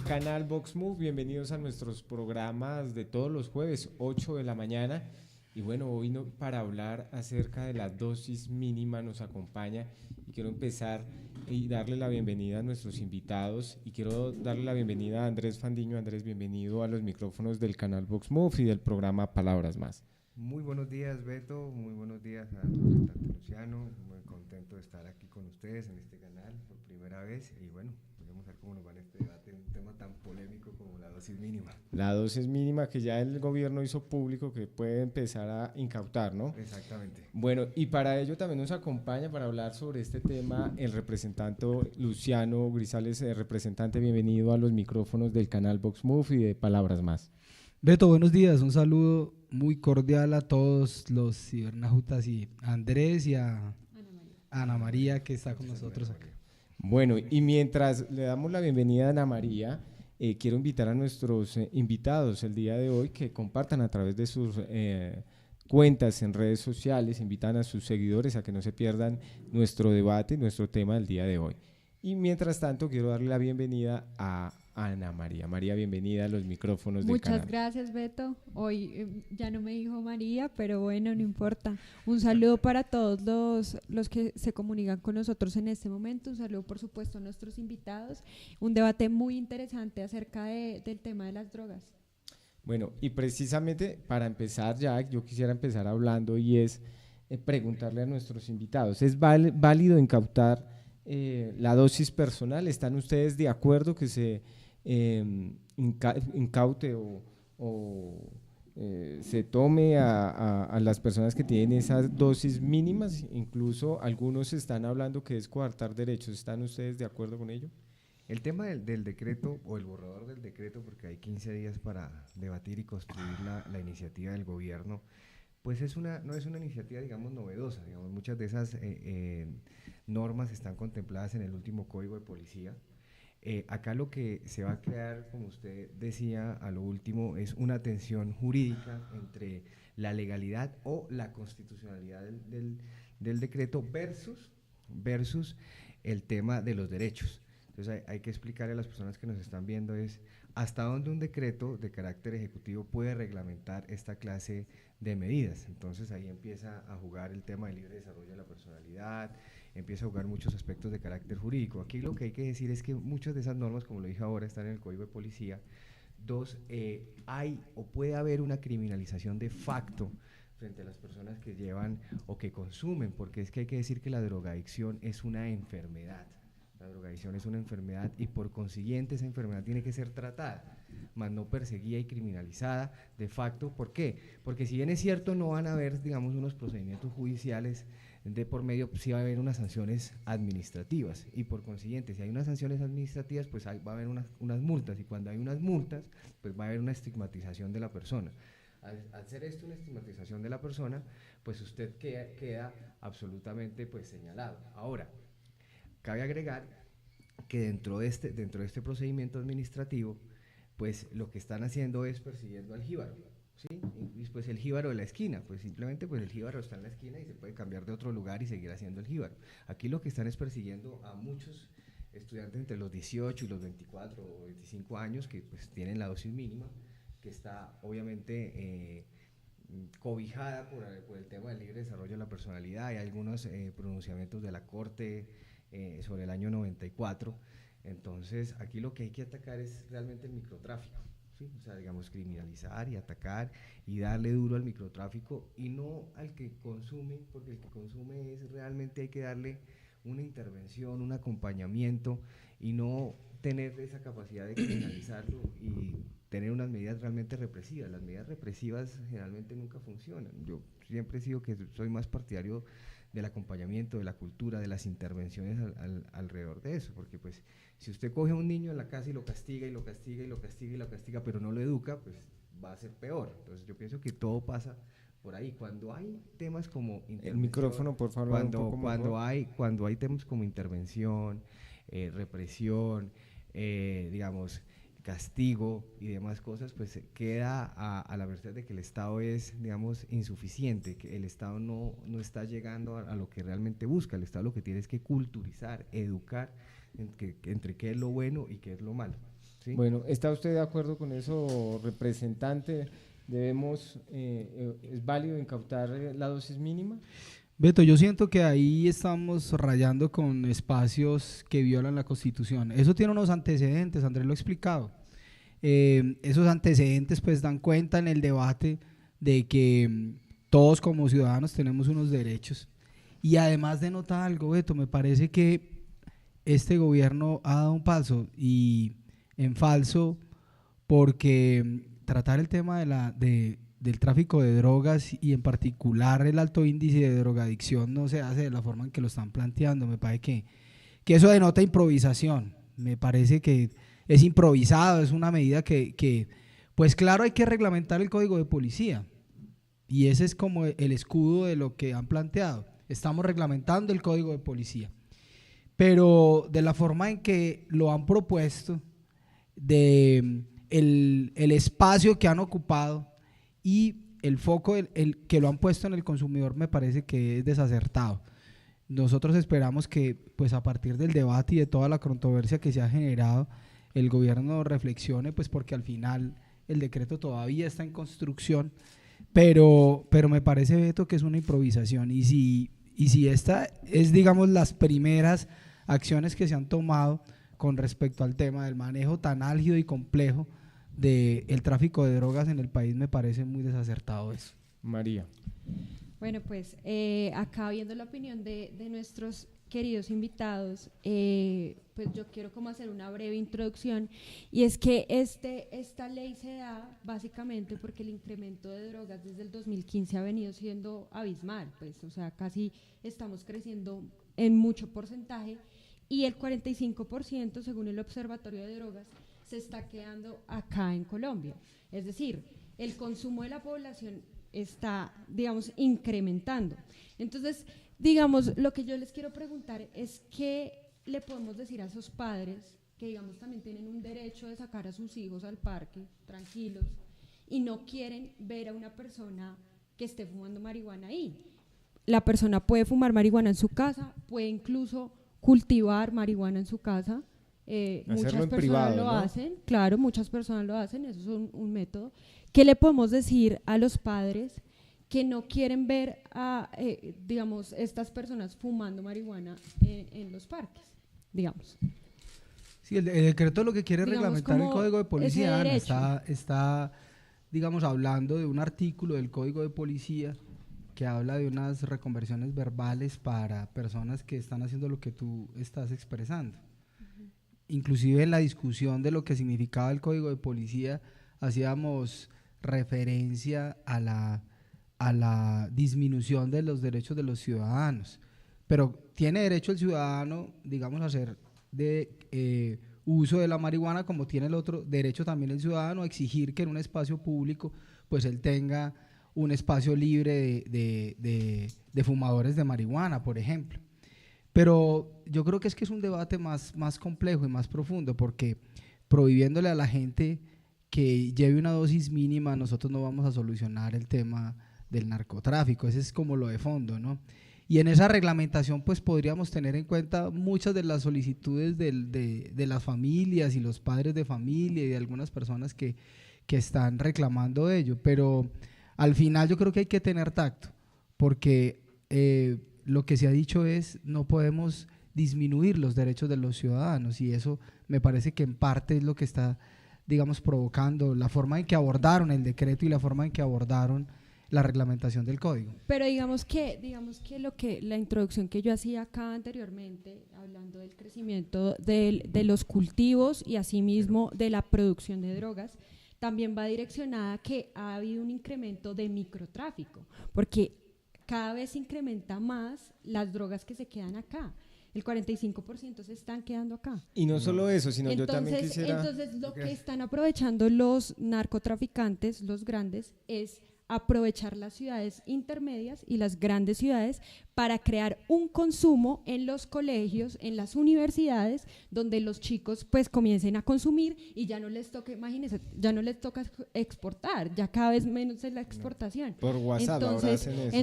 Canal Vox Move, bienvenidos a nuestros programas de todos los jueves, 8 de la mañana. Y bueno, hoy para hablar acerca de la dosis mínima nos acompaña y quiero empezar y darle la bienvenida a nuestros invitados y quiero darle la bienvenida a Andrés Fandiño. Andrés, bienvenido a los micrófonos del Canal Vox Move y del programa Palabras Más. Muy buenos días, Beto, muy buenos días al representante Luciano, muy contento de estar aquí con ustedes en este canal por primera vez y bueno, vamos a ver cómo nos va en este debate, un tema tan polémico como la dosis mínima. La dosis mínima que ya el gobierno hizo público que puede empezar a incautar, ¿no? Exactamente. Bueno, y para ello también nos acompaña para hablar sobre este tema el representante Luciano Grisales. Representante, bienvenido a los micrófonos del canal Vox Move y de Palabras Más. Beto, buenos días, un saludo muy cordial a todos los cibernautas y a Andrés y a Ana María que está con nosotros acá. Bueno, y mientras le damos la bienvenida a Ana María, quiero invitar a nuestros invitados el día de hoy que compartan a través de sus cuentas en redes sociales, invitan a sus seguidores a que no se pierdan nuestro debate, nuestro tema del día de hoy. Y mientras tanto quiero darle la bienvenida a Ana María. María, bienvenida a los micrófonos del canal. Muchas gracias, Beto. Hoy ya no me dijo María, pero bueno, no importa. Un saludo para todos los que se comunican con nosotros en este momento. Un saludo, por supuesto, a nuestros invitados. Un debate muy interesante acerca del tema de las drogas. Bueno, y precisamente para empezar ya, yo quisiera empezar hablando y es preguntarle a nuestros invitados, ¿es válido incautar la dosis personal? ¿Están ustedes de acuerdo que se incaute o se tome a las personas que tienen esas dosis mínimas? Incluso algunos están hablando que es coartar derechos. ¿Están ustedes de acuerdo con ello? El tema del decreto o el borrador del decreto, porque hay 15 días para debatir y construir la iniciativa del gobierno, pues no es una iniciativa, digamos, novedosa. Digamos, muchas de esas normas están contempladas en el último Código de Policía. Acá lo que se va a crear, como usted decía, a lo último, es una tensión jurídica entre la legalidad o la constitucionalidad del decreto versus el tema de los derechos. Entonces hay que explicarle a las personas que nos están viendo es hasta dónde un decreto de carácter ejecutivo puede reglamentar esta clase de medidas. Entonces ahí empieza a jugar el tema del libre desarrollo de la personalidad, empieza a jugar muchos aspectos de carácter jurídico. Aquí lo que hay que decir es que muchas de esas normas, como lo dije ahora, están en el Código de Policía. Dos, hay o puede haber una criminalización de facto frente a las personas que llevan o que consumen, porque es que hay que decir que la drogadicción es una enfermedad. La drogadicción es una enfermedad y por consiguiente esa enfermedad tiene que ser tratada, más no perseguida y criminalizada de facto. ¿Por qué? Porque si bien es cierto no van a haber, digamos, unos procedimientos judiciales de por medio, sí va a haber unas sanciones administrativas y por consiguiente si hay unas sanciones administrativas pues va a haber unas multas y cuando hay unas multas pues va a haber una estigmatización de la persona. Al ser esto una estigmatización de la persona pues usted queda absolutamente pues señalado. Ahora, cabe agregar que dentro de este procedimiento administrativo, pues lo que están haciendo es persiguiendo al jíbaro, ¿sí? Y pues el jíbaro de la esquina, pues simplemente pues el jíbaro está en la esquina y se puede cambiar de otro lugar y seguir haciendo el jíbaro. Aquí lo que están es persiguiendo a muchos estudiantes entre los 18 y los 24 o 25 años que pues tienen la dosis mínima, que está obviamente cobijada por el tema del libre desarrollo de la personalidad. Hay algunos pronunciamientos de la Corte sobre el año 94. Entonces aquí lo que hay que atacar es realmente el microtráfico, ¿sí? O sea, digamos, criminalizar y atacar y darle duro al microtráfico y no al que consume, porque el que consume es realmente hay que darle una intervención, un acompañamiento y no tener esa capacidad de criminalizarlo y tener unas medidas realmente represivas. Las medidas represivas generalmente nunca funcionan. Yo siempre he sido que soy más partidario del acompañamiento, de la cultura, de las intervenciones alrededor de eso, porque pues si usted coge a un niño en la casa y lo castiga y lo castiga y lo castiga y lo castiga, pero no lo educa, pues va a ser peor. Entonces yo pienso que todo pasa por ahí. Cuando hay temas como el micrófono, por favor, cuando hay temas como intervención, represión, digamos, castigo y demás cosas, pues queda a la merced de que el Estado es, digamos, insuficiente, que el Estado no está llegando a lo que realmente busca. El Estado lo que tiene es que culturizar, educar entre qué es lo bueno y qué es lo malo. ¿sí? Bueno, ¿está usted de acuerdo con eso, representante? ¿Debemos, es válido incautar la dosis mínima? Beto, yo siento que ahí estamos rayando con espacios que violan la Constitución. Eso tiene unos antecedentes, Andrés lo ha explicado. Esos antecedentes pues dan cuenta en el debate de que todos como ciudadanos tenemos unos derechos. Y además denota algo, Beto, me parece que este gobierno ha dado un paso y en falso porque tratar el tema del tráfico de drogas y en particular el alto índice de drogadicción no se hace de la forma en que lo están planteando. Me parece que eso denota improvisación. Me parece que es improvisado, es una medida que pues claro, hay que reglamentar el código de policía y ese es como el escudo de lo que han planteado. Estamos reglamentando el código de policía, pero de la forma en que lo han propuesto, de el espacio que han ocupado y el foco el que lo han puesto en el consumidor me parece que es desacertado. Nosotros esperamos que pues a partir del debate y de toda la controversia que se ha generado, el gobierno reflexione, pues porque al final el decreto todavía está en construcción, pero me parece, Beto, que es una improvisación y si esta es, digamos, las primeras acciones que se han tomado con respecto al tema del manejo tan álgido y complejo del tráfico de drogas en el país, me parece muy desacertado eso. María. Bueno, pues acá viendo la opinión de nuestros queridos invitados, pues yo quiero como hacer una breve introducción y es que esta ley se da básicamente porque el incremento de drogas desde el 2015 ha venido siendo abismal, pues o sea, casi estamos creciendo en mucho porcentaje y el 45% según el Observatorio de Drogas se está quedando acá en Colombia, es decir, el consumo de la población está, digamos, incrementando. Entonces, digamos, lo que yo les quiero preguntar es qué le podemos decir a esos padres que, digamos, también tienen un derecho de sacar a sus hijos al parque tranquilos y no quieren ver a una persona que esté fumando marihuana ahí. La persona puede fumar marihuana en su casa, puede incluso cultivar marihuana en su casa. Muchas personas privado, lo ¿no? hacen, claro, muchas personas lo hacen, eso es un método. ¿Qué le podemos decir a los padres que no quieren ver a, digamos, estas personas fumando marihuana en los parques, digamos? Sí, el decreto lo que quiere es Digamos, reglamentar el como código de policía. ese Ana, derecho. está, digamos, hablando de un artículo del código de policía que habla de unas reconversiones verbales para personas que están haciendo lo que tú estás expresando. Inclusive en la discusión de lo que significaba el código de policía hacíamos referencia a la disminución de los derechos de los ciudadanos, pero tiene derecho el ciudadano, digamos, a hacer uso de la marihuana, como tiene el otro derecho también el ciudadano a exigir que en un espacio público pues él tenga un espacio libre de fumadores de marihuana, por ejemplo. Pero yo creo que es un debate más complejo y más profundo, porque prohibiéndole a la gente que lleve una dosis mínima, nosotros no vamos a solucionar el tema del narcotráfico, ese es como lo de fondo, ¿no? Y en esa reglamentación pues podríamos tener en cuenta muchas de las solicitudes de las familias y los padres de familia y de algunas personas que están reclamando ello, pero al final yo creo que hay que tener tacto, porque lo que se ha dicho es no podemos disminuir los derechos de los ciudadanos y eso me parece que en parte es lo que está, digamos, provocando la forma en que abordaron el decreto y la forma en que abordaron la reglamentación del código. Pero digamos que la introducción que yo hacía acá anteriormente, hablando del crecimiento de los cultivos y asimismo de la producción de drogas, también va direccionada a que ha habido un incremento de microtráfico, porque cada vez se incrementa más las drogas que se quedan acá. El 45% se están quedando acá. Y no solo eso, sino yo también quisiera... Entonces lo que están aprovechando los narcotraficantes, los grandes, es aprovechar las ciudades intermedias y las grandes ciudades para crear un consumo en los colegios, en las universidades, donde los chicos pues comiencen a consumir y ya no les toque, imagínense, ya no les toca exportar, ya cada vez menos es la exportación. Por WhatsApp ahora hacen eso.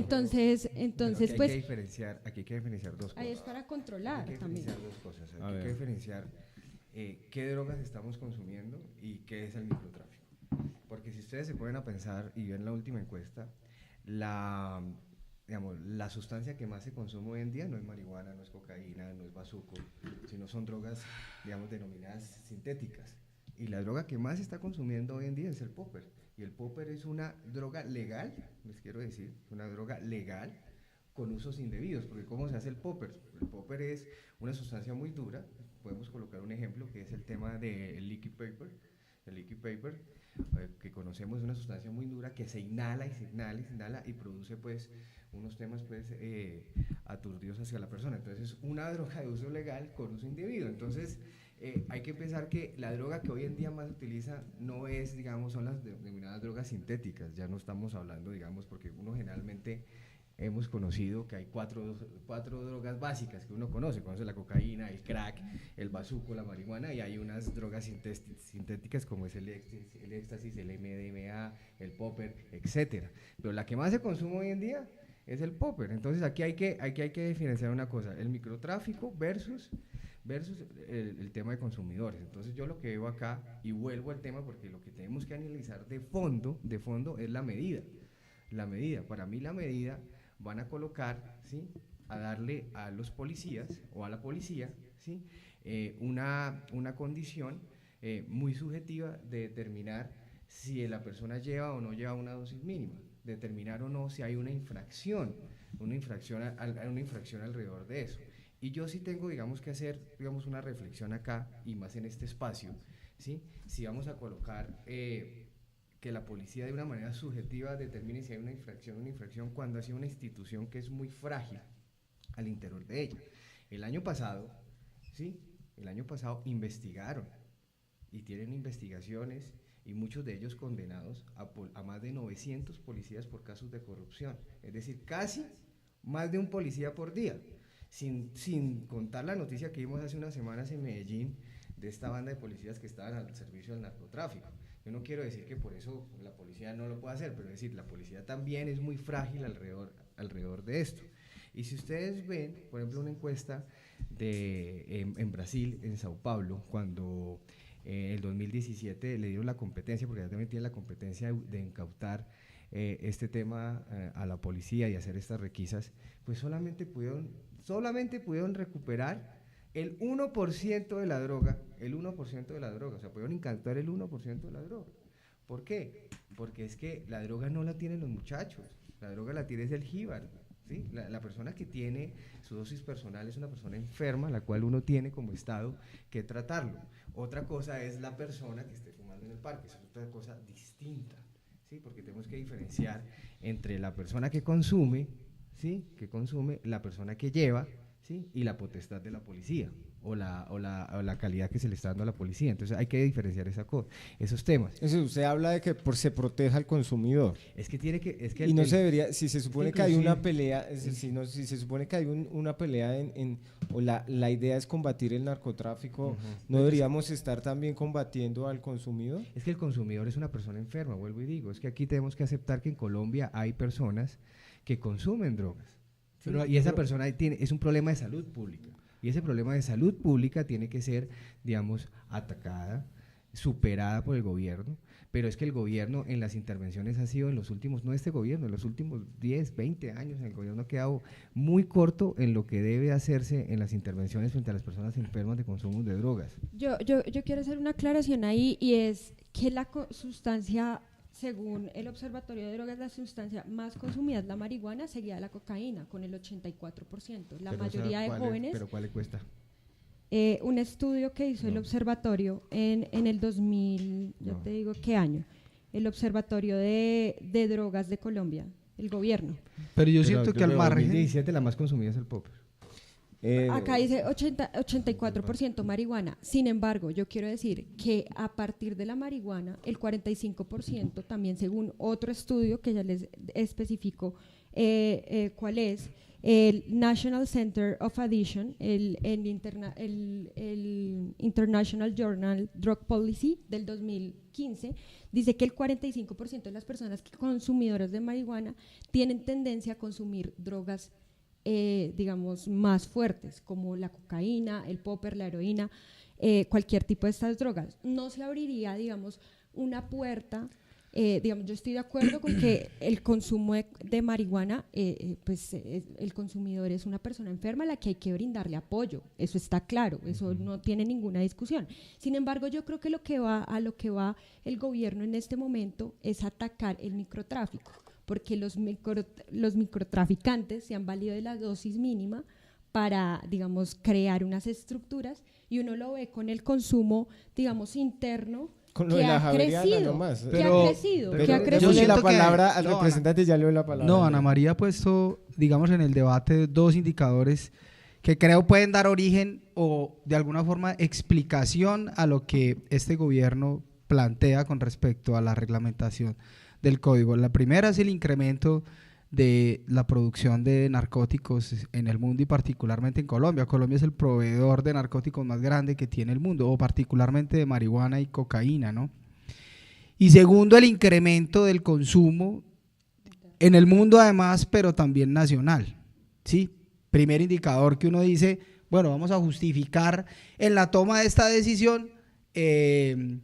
Entonces pues aquí hay que diferenciar dos cosas. ahí es para controlar Hay que también. diferenciar dos cosas. A Hay que ver. diferenciar qué drogas estamos consumiendo y qué es el microtráfico. Porque si ustedes se ponen a pensar y ven la última encuesta, la sustancia que más se consume hoy en día no es marihuana, no es cocaína, no es bazuco, sino son drogas, digamos, denominadas sintéticas. Y la droga que más se está consumiendo hoy en día es el popper. Y el popper es una droga legal, les quiero decir, una droga legal con usos indebidos. Porque ¿cómo se hace el popper? El popper es una sustancia muy dura. Podemos colocar un ejemplo que es el tema del liquid paper. El liquid paper, que conocemos, es una sustancia muy dura que se inhala y se inhala y se inhala y produce pues unos temas pues aturdidos hacia la persona. Entonces es una droga de uso legal con uso indebido. Entonces hay que pensar que la droga que hoy en día más se utiliza no es, digamos, son las denominadas drogas sintéticas. Ya no estamos hablando, digamos, porque uno generalmente hemos conocido que hay cuatro drogas básicas que uno conoce la cocaína, el crack, el bazuco, la marihuana, y hay unas drogas sintéticas como es el éxtasis, el MDMA, el popper, etcétera. Pero la que más se consume hoy en día es el popper. Entonces aquí hay que diferenciar una cosa, el microtráfico versus el tema de consumidores. Entonces yo lo que veo acá, y vuelvo al tema porque lo que tenemos que analizar de fondo es la medida. Para mí la medida van a colocar, ¿sí?, a darle a los policías o a la policía, ¿sí?, una condición muy subjetiva de determinar si la persona lleva o no lleva una dosis mínima, determinar o no si hay una infracción alrededor de eso. Y yo sí tengo, digamos, que hacer, digamos, una reflexión acá, y más en este espacio, ¿sí?, si vamos a colocar que la policía de una manera subjetiva determine si hay una infracción cuando ha sido una institución que es muy frágil al interior de ella. El año pasado investigaron y tienen investigaciones y muchos de ellos condenados a más de 900 policías por casos de corrupción, es decir, casi más de un policía por día, sin contar la noticia que vimos hace unas semanas en Medellín de esta banda de policías que estaban al servicio del narcotráfico. Yo no quiero decir que por eso la policía no lo pueda hacer, pero es decir, la policía también es muy frágil alrededor de esto. Y si ustedes ven, por ejemplo, una encuesta en Brasil, en Sao Paulo, cuando en el 2017 le dieron la competencia, porque ya también tienen la competencia de incautar este tema a la policía y hacer estas requisas, pues solamente pudieron recuperar el 1% de la droga, o sea, pudieron incautar el 1% de la droga. ¿Por qué? Porque es que la droga no la tienen los muchachos, la droga la tiene el jíbaro, ¿sí? La persona que tiene su dosis personal es una persona enferma, la cual uno tiene como Estado que tratarlo. Otra cosa es la persona que esté fumando en el parque, es otra cosa distinta, ¿sí? Porque tenemos que diferenciar entre la persona que consume, ¿sí?, la persona que lleva, ¿sí?, y la potestad de la policía o la calidad que se le está dando a la policía. Entonces hay que diferenciar esos temas. Eso, usted habla de que se proteja al consumidor. Y no se debería, si se supone que hay una pelea, si se supone que hay una pelea o la idea es combatir el narcotráfico, ¿no deberíamos estar también combatiendo al consumidor? Es que el consumidor es una persona enferma, vuelvo y digo, es que aquí tenemos que aceptar que en Colombia hay personas que consumen drogas, ¿sí? Y esa persona es un problema de salud pública. Y ese problema de salud pública tiene que ser, digamos, atacada, superada por el gobierno, pero es que el gobierno en las intervenciones ha sido en los últimos 10, 20 años, el gobierno ha quedado muy corto en lo que debe hacerse en las intervenciones frente a las personas enfermas de consumo de drogas. Yo quiero hacer una aclaración ahí, y es que la sustancia, según el Observatorio de Drogas, la sustancia más consumida es la marihuana, seguida de la cocaína, con el 84%. La mayoría de jóvenes… ¿Pero cuál le cuesta? Un estudio que hizo el observatorio en el 2000, ya te digo qué año, el Observatorio de Drogas de Colombia, el gobierno. Pero yo siento que al margen… En 2017 la más consumida es el popper. Acá dice 84% marihuana. Sin embargo, yo quiero decir que a partir de la marihuana, el 45% también, según otro estudio que ya les especifico cuál es, el National Center of Addiction, el International Journal Drug Policy del 2015, dice que el 45% de las personas consumidoras de marihuana tienen tendencia a consumir drogas digamos, más fuertes, como la cocaína, el popper, la heroína. cualquier tipo de estas drogas. No se abriría, digamos, una puerta. Digamos, yo estoy de acuerdo con que el consumo de marihuana, el consumidor es una persona enferma a la que hay que brindarle apoyo, eso está claro, eso no tiene ninguna discusión. Sin embargo, yo creo que lo que va el gobierno en este momento es atacar el microtráfico, porque los microtraficantes se han valido de la dosis mínima para, digamos, crear unas estructuras, y uno lo ve con el consumo, digamos, interno, Con lo de la Javeriana nomás. Que ha crecido. Yo le la palabra que, al representante, ya le doy la palabra. No, Ana María ha puesto, digamos, en el debate 2 indicadores que creo pueden dar origen o de alguna forma explicación a lo que este gobierno plantea con respecto a la reglamentación del código. La primera es el incremento de la producción de narcóticos en el mundo y particularmente en Colombia. Colombia es el proveedor de narcóticos más grande que tiene el mundo, o particularmente de marihuana y cocaína, ¿no? Y segundo, el incremento del consumo en el mundo además, pero también nacional, ¿sí? Primer indicador que uno dice, bueno, vamos a justificar en la toma de esta decisión el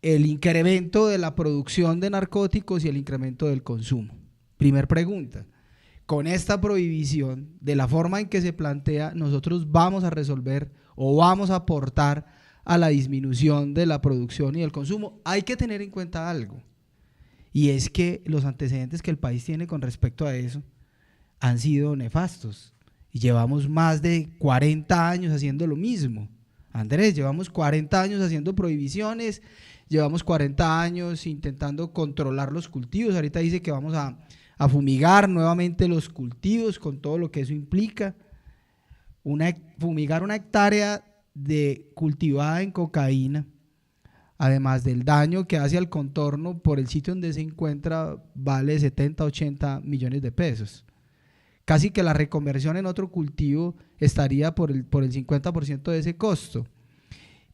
incremento de la producción de narcóticos y el incremento del consumo. Primer pregunta, con esta prohibición, de la forma en que se plantea, nosotros vamos a resolver o vamos a aportar a la disminución de la producción y el consumo. Hay que tener en cuenta algo, y es que los antecedentes que el país tiene con respecto a eso han sido nefastos, y llevamos más de 40 años haciendo lo mismo. Andrés, llevamos 40 años haciendo prohibiciones, llevamos 40 años intentando controlar los cultivos. Ahorita dice que vamos a fumigar nuevamente los cultivos con todo lo que eso implica. Fumigar una hectárea cultivada en cocaína, además del daño que hace al contorno por el sitio donde se encuentra, vale 70, 80 millones de pesos. Casi que la reconversión en otro cultivo estaría por el 50% de ese costo.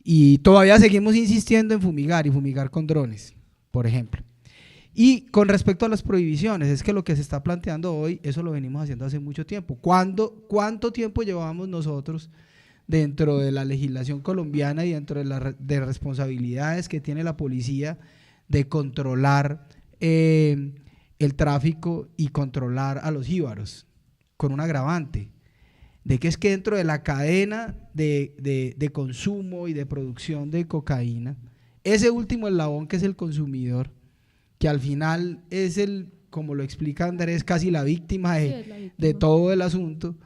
Y todavía seguimos insistiendo en fumigar, y fumigar con drones, por ejemplo. Y con respecto a las prohibiciones, es que lo que se está planteando hoy, eso lo venimos haciendo hace mucho tiempo. ¿Cuánto tiempo llevamos nosotros dentro de la legislación colombiana y dentro de las responsabilidades que tiene la policía de controlar el tráfico y controlar a los jíbaros? Con un agravante, de que es que dentro de la cadena de consumo y de producción de cocaína, ese último eslabón que es el consumidor, que al final es como lo explica Andrés, casi la víctima de todo el asunto,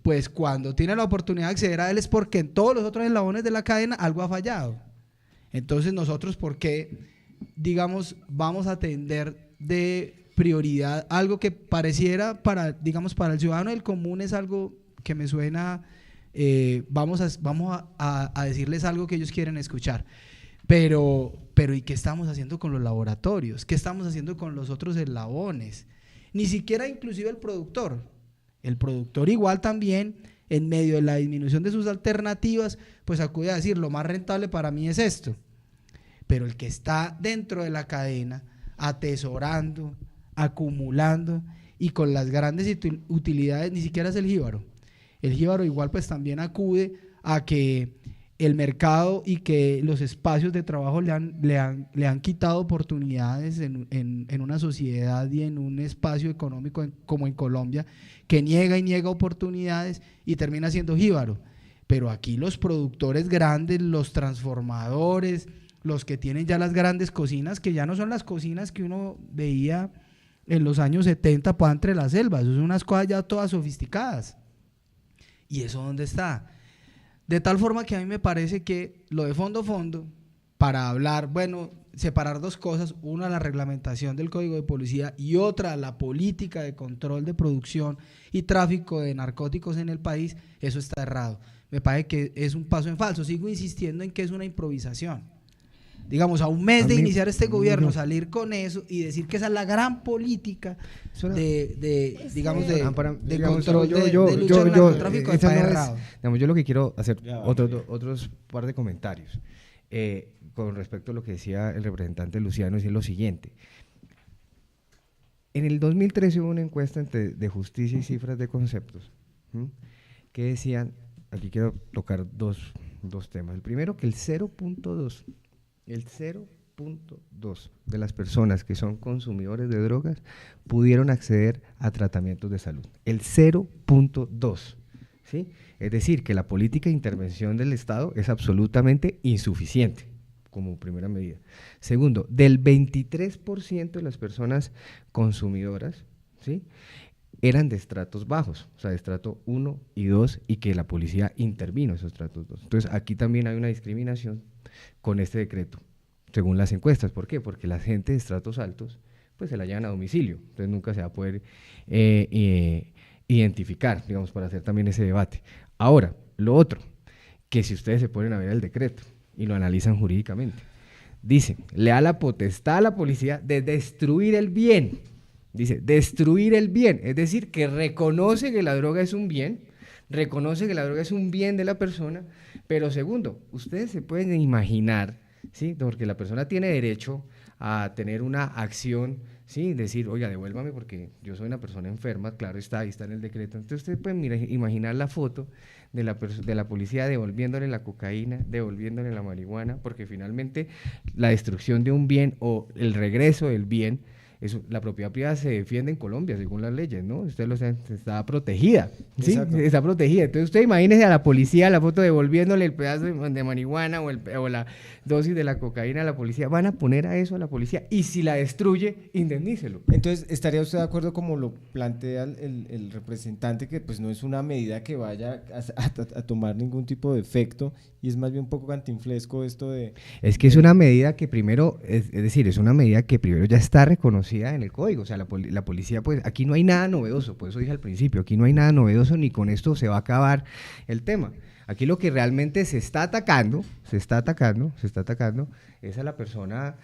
pues cuando tiene la oportunidad de acceder a él es porque en todos los otros eslabones de la cadena algo ha fallado. Entonces nosotros, ¿por qué, digamos, vamos a atender de prioridad algo que pareciera para el ciudadano del común es algo que me suena, vamos a decirles algo que ellos quieren escuchar? Pero ¿y qué estamos haciendo con los laboratorios? ¿Qué estamos haciendo con los otros eslabones? Ni siquiera inclusive el productor. El productor igual también, en medio de la disminución de sus alternativas, pues acude a decir, lo más rentable para mí es esto. Pero el que está dentro de la cadena, atesorando, acumulando y con las grandes utilidades, ni siquiera es el jíbaro. El jíbaro igual pues también acude a que el mercado y que los espacios de trabajo le han quitado oportunidades en una sociedad y en un espacio económico como en Colombia, que niega y niega oportunidades y termina siendo jíbaro. Pero aquí los productores grandes, los transformadores, los que tienen ya las grandes cocinas, que ya no son las cocinas que uno veía en los años 70 pues, entre las selvas, son unas cosas ya todas sofisticadas. ¿Y eso dónde está? De tal forma que a mí me parece que lo de fondo, para hablar, bueno, separar dos cosas, una la reglamentación del Código de Policía y otra la política de control de producción y tráfico de narcóticos en el país, eso está errado. Me parece que es un paso en falso, sigo insistiendo en que es una improvisación. Digamos, a un mes de iniciar este gobierno, salir con eso y decir que esa es la gran política de control de lucha al narcotráfico, está errado. Digamos, yo lo que quiero hacer otros par de comentarios con respecto a lo que decía el representante Luciano, es lo siguiente. En el 2013 hubo una encuesta de Justicia y Cifras de Conceptos que decían, aquí quiero tocar dos dos temas. El primero, que el 0.2 de las personas que son consumidores de drogas pudieron acceder a tratamientos de salud. El 0.2, ¿sí? Es decir, que la política de intervención del Estado es absolutamente insuficiente como primera medida. Segundo, del 23% de las personas consumidoras, ¿sí?, eran de estratos bajos, o sea, de estrato 1 y 2, y que la policía intervino esos estratos 2. Entonces, aquí también hay una discriminación con este decreto, según las encuestas. ¿Por qué? Porque la gente de estratos altos, pues se la llevan a domicilio, entonces nunca se va a poder identificar, digamos, para hacer también ese debate. Ahora, lo otro, que si ustedes se ponen a ver el decreto y lo analizan jurídicamente, dice, le da la potestad a la policía de destruir el bien. Dice, destruir el bien, es decir, que reconoce que la droga es un bien, reconoce que la droga es un bien de la persona, pero segundo, ustedes se pueden imaginar, ¿sí?, porque la persona tiene derecho a tener una acción, ¿sí?, decir, oiga, devuélvame porque yo soy una persona enferma, claro está, ahí está en el decreto. Entonces ustedes pueden imaginar la foto de la policía devolviéndole la cocaína, devolviéndole la marihuana, porque finalmente la destrucción de un bien o el regreso del bien, la propiedad privada se defiende en Colombia según las leyes, ¿no? Usted lo sabe, está protegida, ¿sí? Exacto. Está protegida. Entonces usted imagínese a la policía la foto devolviéndole el pedazo de marihuana o la dosis de la cocaína a la policía. Van a poner a eso a la policía y si la destruye, indemnícelo. Entonces, ¿estaría usted de acuerdo como lo plantea el representante, que pues no es una medida que vaya a tomar ningún tipo de efecto y es más bien un poco cantinflesco esto de... Es que es una medida que primero, es decir, es una medida que primero ya está reconocida en el código, o sea, la policía, pues aquí no hay nada novedoso, por eso dije al principio, aquí no hay nada novedoso ni con esto se va a acabar el tema. Aquí lo que realmente se está atacando es a la persona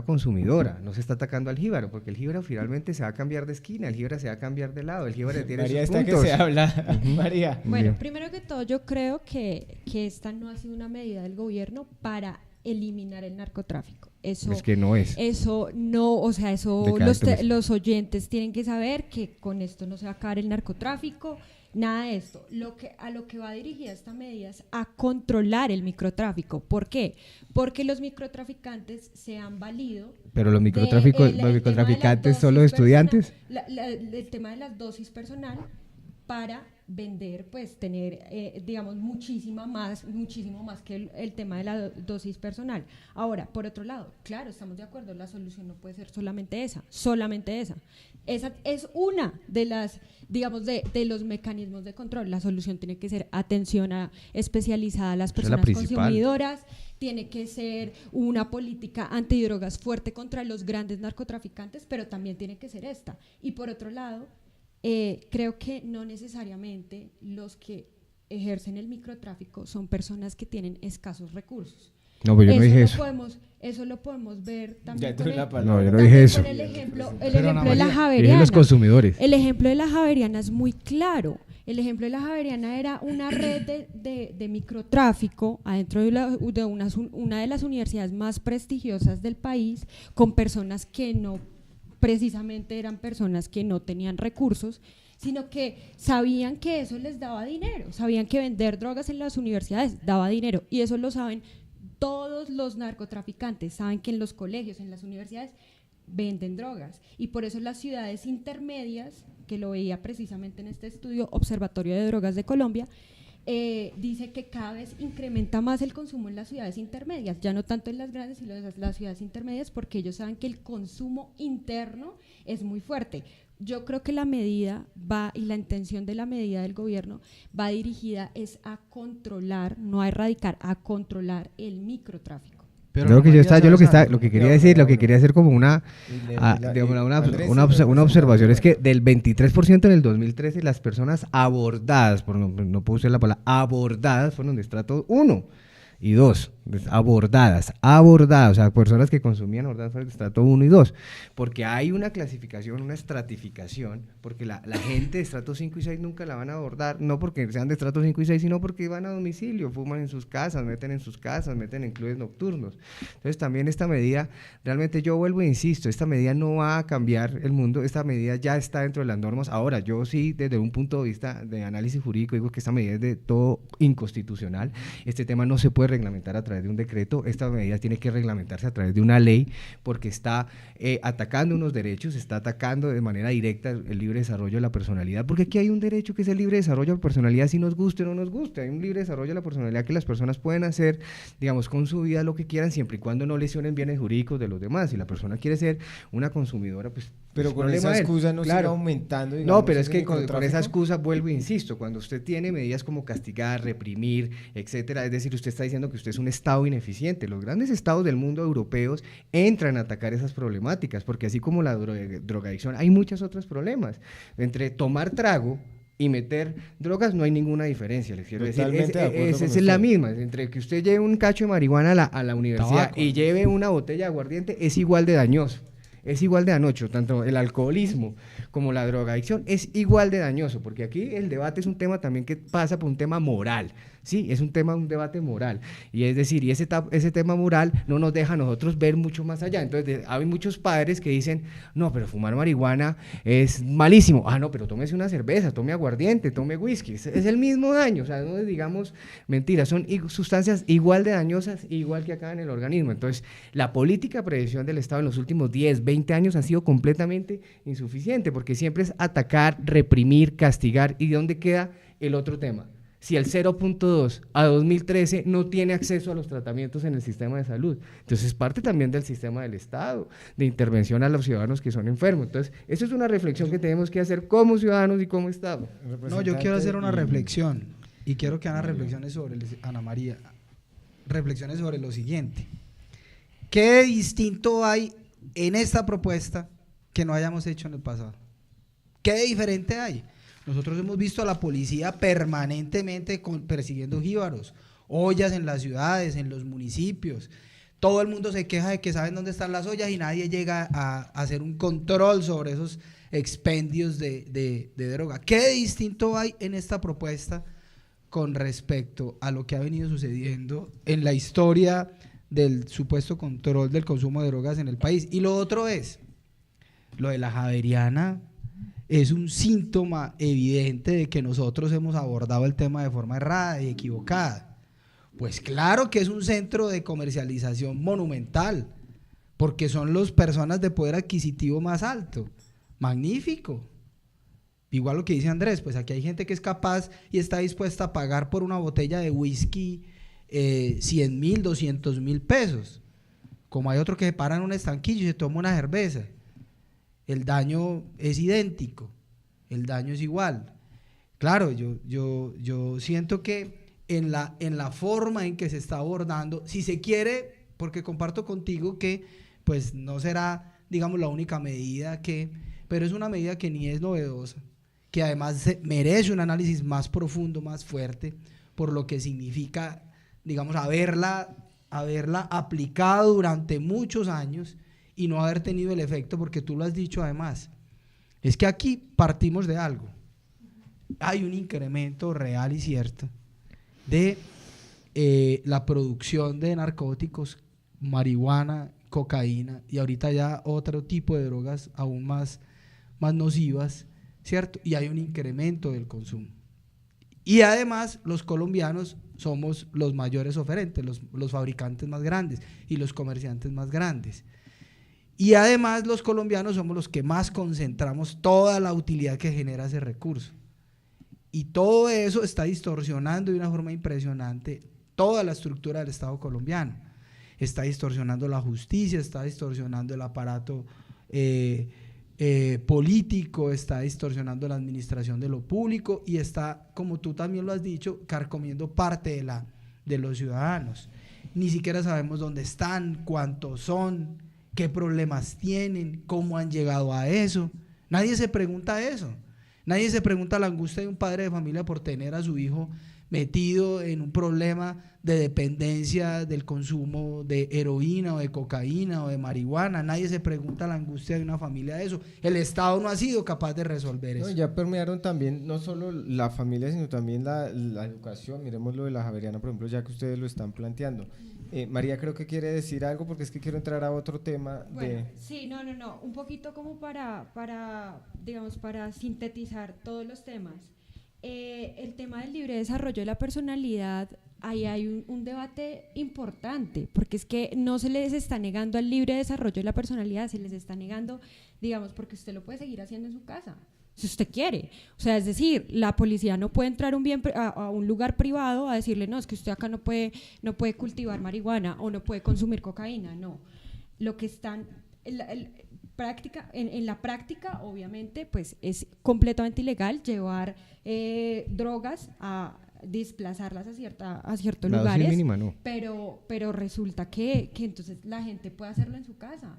consumidora, no se está atacando al jíbaro, porque el jíbaro finalmente se va a cambiar de esquina, el jíbaro se va a cambiar de lado, el jíbaro tiene María, sus está puntos. que se habla. María. Bueno, Bien. primero que todo, yo creo que esta no ha sido una medida del gobierno para eliminar el narcotráfico. Eso, Es que no es. Eso no, o sea, eso los oyentes tienen que saber que con esto no se va a acabar el narcotráfico, nada de esto. A lo que va dirigida esta medida es a controlar el microtráfico. ¿Por qué? Porque los microtraficantes se han valido. Pero los microtraficantes son los estudiantes. El tema de las dosis personal para vender, pues tener, digamos, muchísimo más que el tema de la dosis personal. Ahora, por otro lado, claro, estamos de acuerdo, la solución no puede ser solamente esa. Esa es una de las, digamos, de los mecanismos de control. La solución tiene que ser atención especializada a las personas consumidoras, tiene que ser una política antidrogas fuerte contra los grandes narcotraficantes, pero también tiene que ser esta. Y por otro lado, creo que no necesariamente los que ejercen el microtráfico son personas que tienen escasos recursos. No, pues yo no dije eso. Eso lo podemos ver también. No, yo no dije eso. El ejemplo de la Javeriana. Dije los consumidores. El ejemplo de la Javeriana es muy claro. El ejemplo de la Javeriana era una red de microtráfico adentro de una de las universidades más prestigiosas del país, con personas que no precisamente eran personas que no tenían recursos, sino que sabían que eso les daba dinero, sabían que vender drogas en las universidades daba dinero, y eso lo saben todos los narcotraficantes, saben que en los colegios, en las universidades venden drogas, y por eso las ciudades intermedias, que lo veía precisamente en este estudio Observatorio de Drogas de Colombia, dice que cada vez incrementa más el consumo en las ciudades intermedias, ya no tanto en las grandes, sino en las ciudades intermedias, porque ellos saben que el consumo interno es muy fuerte. Yo creo que la medida va, y la intención de la medida del gobierno va dirigida es a controlar, no a erradicar, a controlar el microtráfico. Pero Creo que María, lo que quería decir como una observación es que del 23% en el 2013 las personas abordadas, no puedo usar la palabra, abordadas fueron de estrato 1 y 2. abordadas, o sea, personas que consumían abordadas de estrato 1 y 2, porque hay una clasificación, una estratificación, porque la gente de estrato 5 y 6 nunca la van a abordar, no porque sean de estrato 5 y 6, sino porque van a domicilio, fuman en sus casas, meten en clubes nocturnos. Entonces también esta medida, realmente yo vuelvo e insisto, esta medida no va a cambiar el mundo, esta medida ya está dentro de las normas. Ahora, yo sí, desde un punto de vista de análisis jurídico, digo que esta medida es de todo inconstitucional. Este tema no se puede reglamentar a través de un decreto, esta medida tiene que reglamentarse a través de una ley, porque está atacando unos derechos, está atacando de manera directa el libre desarrollo de la personalidad, porque aquí hay un derecho que es el libre desarrollo de la personalidad, si nos guste o no nos guste, hay un libre desarrollo de la personalidad que las personas pueden hacer, digamos, con su vida lo que quieran, siempre y cuando no lesionen bienes jurídicos de los demás. Si la persona quiere ser una consumidora, pues pero con esa excusa no sigue aumentando, digamos, no, pero es que con esa excusa, vuelvo e insisto, cuando usted tiene medidas como castigar, reprimir, etcétera, es decir, usted está diciendo que usted es un Estado ineficiente. Los grandes estados del mundo europeos entran a atacar esas problemáticas, porque así como la drogadicción, hay muchos otros problemas. Entre tomar trago y meter drogas no hay ninguna diferencia, les quiero decir, es la misma. Entre que usted lleve un cacho de marihuana a la universidad y lleve una botella de aguardiente, es igual de dañoso. Es igual de dañoso, tanto el alcoholismo como la drogadicción es igual de dañoso, porque aquí el debate es un tema también que pasa por un tema moral, ¿sí? Es un debate moral, y es decir, y ese tema moral no nos deja a nosotros ver mucho más allá. Entonces hay muchos padres que dicen, no, pero fumar marihuana es malísimo. Ah, no, pero tómese una cerveza, tome aguardiente, tome whisky, es el mismo daño, o sea, no digamos mentiras, son sustancias igual de dañosas, igual que acá en el organismo. Entonces, la política de prevención del Estado en los últimos 10, 20 años ha sido completamente insuficiente, porque siempre es atacar, reprimir, castigar. ¿Y dónde queda el otro tema? Si el 0.2 a 2013 no tiene acceso a los tratamientos en el sistema de salud, entonces es parte también del sistema del Estado, de intervención a los ciudadanos que son enfermos. Entonces, eso es una reflexión que tenemos que hacer como ciudadanos y como Estado. No, yo quiero hacer una reflexión, y quiero que hagan reflexiones sobre, Ana María, reflexiones sobre lo siguiente. ¿Qué distinto hay en esta propuesta que no hayamos hecho en el pasado? ¿Qué diferente hay? Nosotros hemos visto a la policía permanentemente persiguiendo jíbaros, ollas en las ciudades, en los municipios. Todo el mundo se queja de que saben dónde están las ollas y nadie llega a hacer un control sobre esos expendios de droga. ¿Qué distinto hay en esta propuesta con respecto a lo que ha venido sucediendo en la historia del supuesto control del consumo de drogas en el país? Y lo otro es, lo de la Javeriana es un síntoma evidente de que nosotros hemos abordado el tema de forma errada y equivocada. Pues claro que es un centro de comercialización monumental, porque son las personas de poder adquisitivo más alto. Magnífico. Igual lo que dice Andrés, pues aquí hay gente que es capaz y está dispuesta a pagar por una botella de whisky 100.000, 200.000 pesos. Como hay otro que se para en un estanquillo y se toma una cerveza. El daño es idéntico, el daño es igual. Claro, yo siento que en la forma en que se está abordando, si se quiere, porque comparto contigo que pues no será, digamos, la única medida pero es una medida que ni es novedosa, que además merece un análisis más profundo, más fuerte, por lo que significa, digamos, haberla aplicado durante muchos años y no haber tenido el efecto, porque tú lo has dicho además, es que aquí partimos de algo. Hay un incremento real y cierto de la producción de narcóticos, marihuana, cocaína y ahorita ya otro tipo de drogas aún más nocivas, ¿cierto? Y hay un incremento del consumo. Y además los colombianos somos los mayores oferentes, los fabricantes más grandes y los comerciantes más grandes. Y además los colombianos somos los que más concentramos toda la utilidad que genera ese recurso. Y todo eso está distorsionando de una forma impresionante toda la estructura del Estado colombiano. Está distorsionando la justicia, está distorsionando el aparato político, está distorsionando la administración de lo público y está, como tú también lo has dicho, carcomiendo parte de los ciudadanos. Ni siquiera sabemos dónde están, cuántos son, qué problemas tienen, cómo han llegado a eso. Nadie se pregunta eso. Nadie se pregunta la angustia de un padre de familia por tener a su hijo metido en un problema de dependencia del consumo de heroína o de cocaína o de marihuana. Nadie se pregunta la angustia de una familia de eso. El Estado no ha sido capaz de resolver eso. No, ya permearon también no solo la familia, sino también la educación. Miremos lo de la Javeriana, por ejemplo, ya que ustedes lo están planteando. María creo que quiere decir algo, porque es que quiero entrar a otro tema. Bueno, sí, no, un poquito como digamos, para sintetizar todos los temas. El tema del libre desarrollo de la personalidad, ahí hay un debate importante, porque es que no se les está negando al libre desarrollo de la personalidad, se les está negando, digamos, porque usted lo puede seguir haciendo en su casa, si usted quiere. O sea, es decir, la policía no puede entrar a un lugar privado a decirle, no, es que usted acá no puede cultivar marihuana o no puede consumir cocaína, no. Lo que están... En la práctica, obviamente, pues es completamente ilegal llevar drogas a desplazarlas a ciertos la lugares, dosis mínima, no. pero resulta que entonces la gente puede hacerlo en su casa.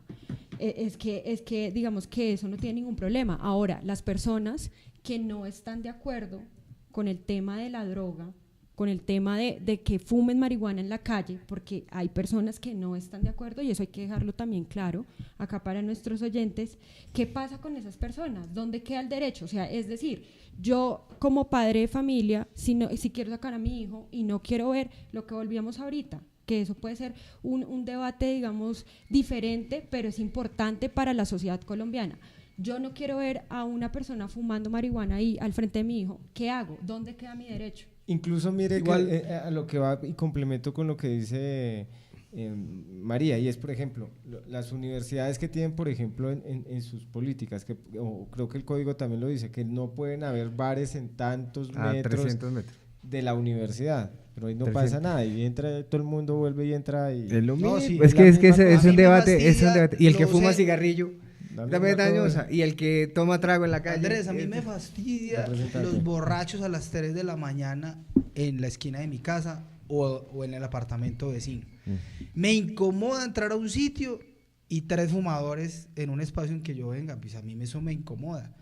Es que digamos que eso no tiene ningún problema. Ahora, las personas que no están de acuerdo con el tema de la droga, con el tema de que fumen marihuana en la calle, porque hay personas que no están de acuerdo, y eso hay que dejarlo también claro acá para nuestros oyentes. ¿Qué pasa con esas personas? ¿Dónde queda el derecho? O sea, es decir, yo como padre de familia, si quiero sacar a mi hijo y no quiero ver lo que volvíamos ahorita, que eso puede ser un debate, digamos, diferente, pero es importante para la sociedad colombiana. Yo no quiero ver a una persona fumando marihuana ahí al frente de mi hijo. ¿Qué hago? ¿Dónde queda mi derecho? Incluso mire Igual, que, a lo que va y complemento con lo que dice María, y es, por ejemplo, las universidades que tienen, por ejemplo, en sus políticas, creo que el código también lo dice, que no pueden haber bares en tantos metros 300 metros. de la universidad, pero ahí no 300. pasa nada, y entra, todo el mundo vuelve y entra y... Es lo mismo, No, sí, es que a es mí un me debate, es un fastidia debate. Y el que los fuma e- cigarrillo también es dañosa, y el que toma trago en la calle. Andrés, a mí me fastidia Representante. los borrachos a las 3 de la mañana en la esquina de mi casa o en el apartamento vecino. Me incomoda entrar a un sitio y 3 fumadores en un espacio en que yo venga, pues a mí eso me incomoda.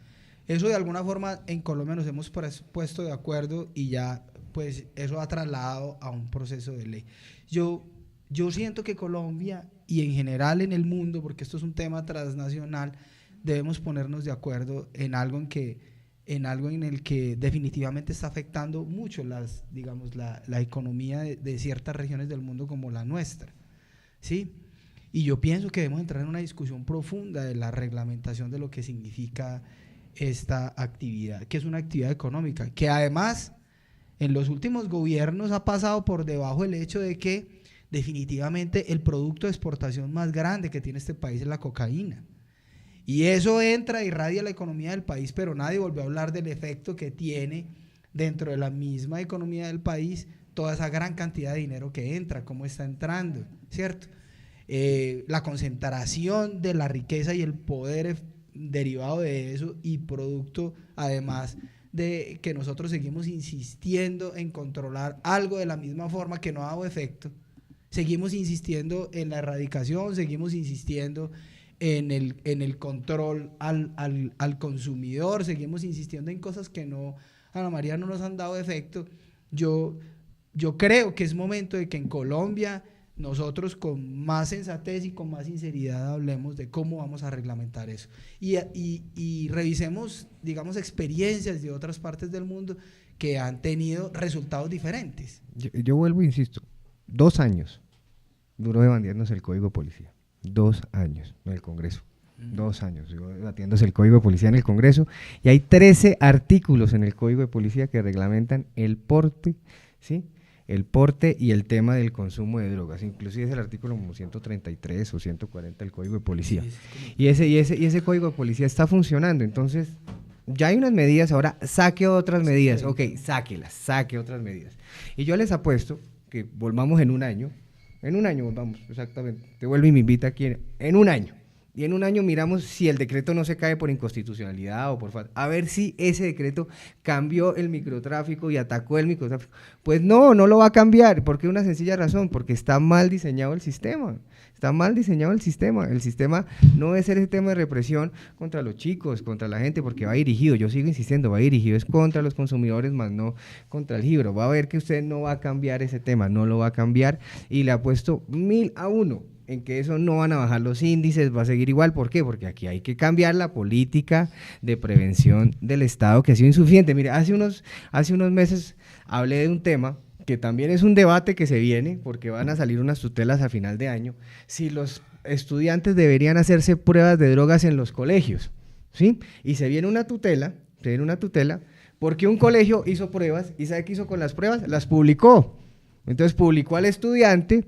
Eso de alguna forma en Colombia nos hemos puesto de acuerdo y ya pues eso ha trasladado a un proceso de ley. Yo siento que Colombia y en general en el mundo, porque esto es un tema transnacional, debemos ponernos de acuerdo en algo en el que definitivamente está afectando mucho la economía de ciertas regiones del mundo como la nuestra, ¿sí? Y yo pienso que debemos entrar en una discusión profunda de la reglamentación de lo que significa esta actividad, que es una actividad económica, que además en los últimos gobiernos ha pasado por debajo el hecho de que definitivamente el producto de exportación más grande que tiene este país es la cocaína. Y eso entra, irradia la economía del país, pero nadie volvió a hablar del efecto que tiene dentro de la misma economía del país toda esa gran cantidad de dinero que entra, cómo está entrando, ¿cierto? La concentración de la riqueza y el poder derivado de eso y producto además de que nosotros seguimos insistiendo en controlar algo de la misma forma que no ha dado efecto. Seguimos insistiendo en la erradicación, seguimos insistiendo en el control al consumidor, seguimos insistiendo en cosas que no, Ana María, no nos han dado efecto. Yo creo que es momento de que en Colombia nosotros con más sensatez y con más sinceridad hablemos de cómo vamos a reglamentar eso y revisemos, digamos, experiencias de otras partes del mundo que han tenido resultados diferentes. Yo vuelvo e insisto, 2 años duró debatiéndose el Código de Policía, 2 años en el Congreso, 2 años duró debatiéndose el Código de Policía en el Congreso, y hay 13 artículos en el Código de Policía que reglamentan el porte, ¿sí?, el porte y el tema del consumo de drogas, inclusive es el artículo como 133 o 140 del Código de Policía, y ese Código de Policía está funcionando. Entonces ya hay unas medidas, ahora saque otras medidas, ok, saque otras medidas, y yo les apuesto que volvamos en un año volvamos, exactamente, te vuelvo y me invita aquí en un año, Y en un año miramos si el decreto no se cae por inconstitucionalidad o por falta. A ver si ese decreto cambió el microtráfico y atacó el microtráfico. Pues no lo va a cambiar. ¿Por qué? Una sencilla razón, porque está mal diseñado el sistema. Está mal diseñado el sistema. El sistema no debe ser ese tema de represión contra los chicos, contra la gente, porque va dirigido, yo sigo insistiendo, va dirigido es contra los consumidores, más no contra el gibro. Va a ver que usted no va a cambiar ese tema, no lo va a cambiar, y le apuesto 1000-1 en que eso no van a bajar los índices, va a seguir igual. ¿Por qué? Porque aquí hay que cambiar la política de prevención del Estado, que ha sido insuficiente. Mire, hace unos meses hablé de un tema que también es un debate que se viene, porque van a salir unas tutelas a final de año, si los estudiantes deberían hacerse pruebas de drogas en los colegios, ¿sí? Y se viene una tutela, porque un colegio hizo pruebas, y ¿sabe qué hizo con las pruebas? Las publicó. Entonces publicó al estudiante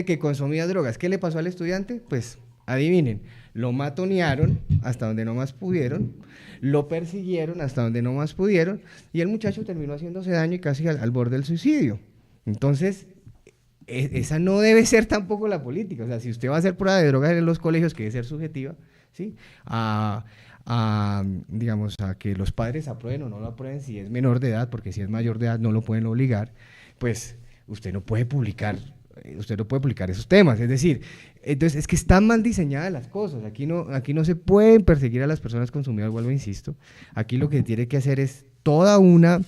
que consumía drogas. ¿Qué le pasó al estudiante? Pues adivinen, lo matonearon hasta donde no más pudieron, lo persiguieron hasta donde no más pudieron, y el muchacho terminó haciéndose daño y casi al borde del suicidio. Entonces, esa no debe ser tampoco la política. O sea, si usted va a hacer prueba de drogas en los colegios, que debe ser subjetiva, ¿sí? Digamos, a que los padres aprueben o no lo aprueben si es menor de edad, porque si es mayor de edad no lo pueden obligar, pues usted no puede publicar esos temas. Es decir, entonces es que están mal diseñadas las cosas. Aquí no se pueden perseguir a las personas consumidoras, vuelvo, insisto. Aquí lo que tiene que hacer es toda una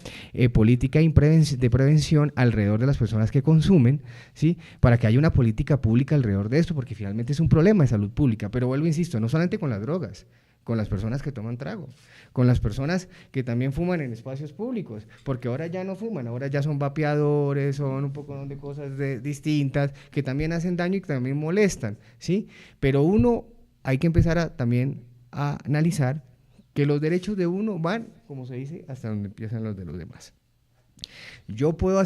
política de prevención alrededor de las personas que consumen, ¿sí? Para que haya una política pública alrededor de esto, porque finalmente es un problema de salud pública. Pero vuelvo, insisto, no solamente con las drogas, con las personas que toman trago, con las personas que también fuman en espacios públicos, porque ahora ya no fuman, ahora ya son vapeadores, son un poco de cosas distintas, que también hacen daño y que también molestan, ¿sí? Pero hay que empezar también a analizar que los derechos de uno van, como se dice, hasta donde empiezan los de los demás. Yo puedo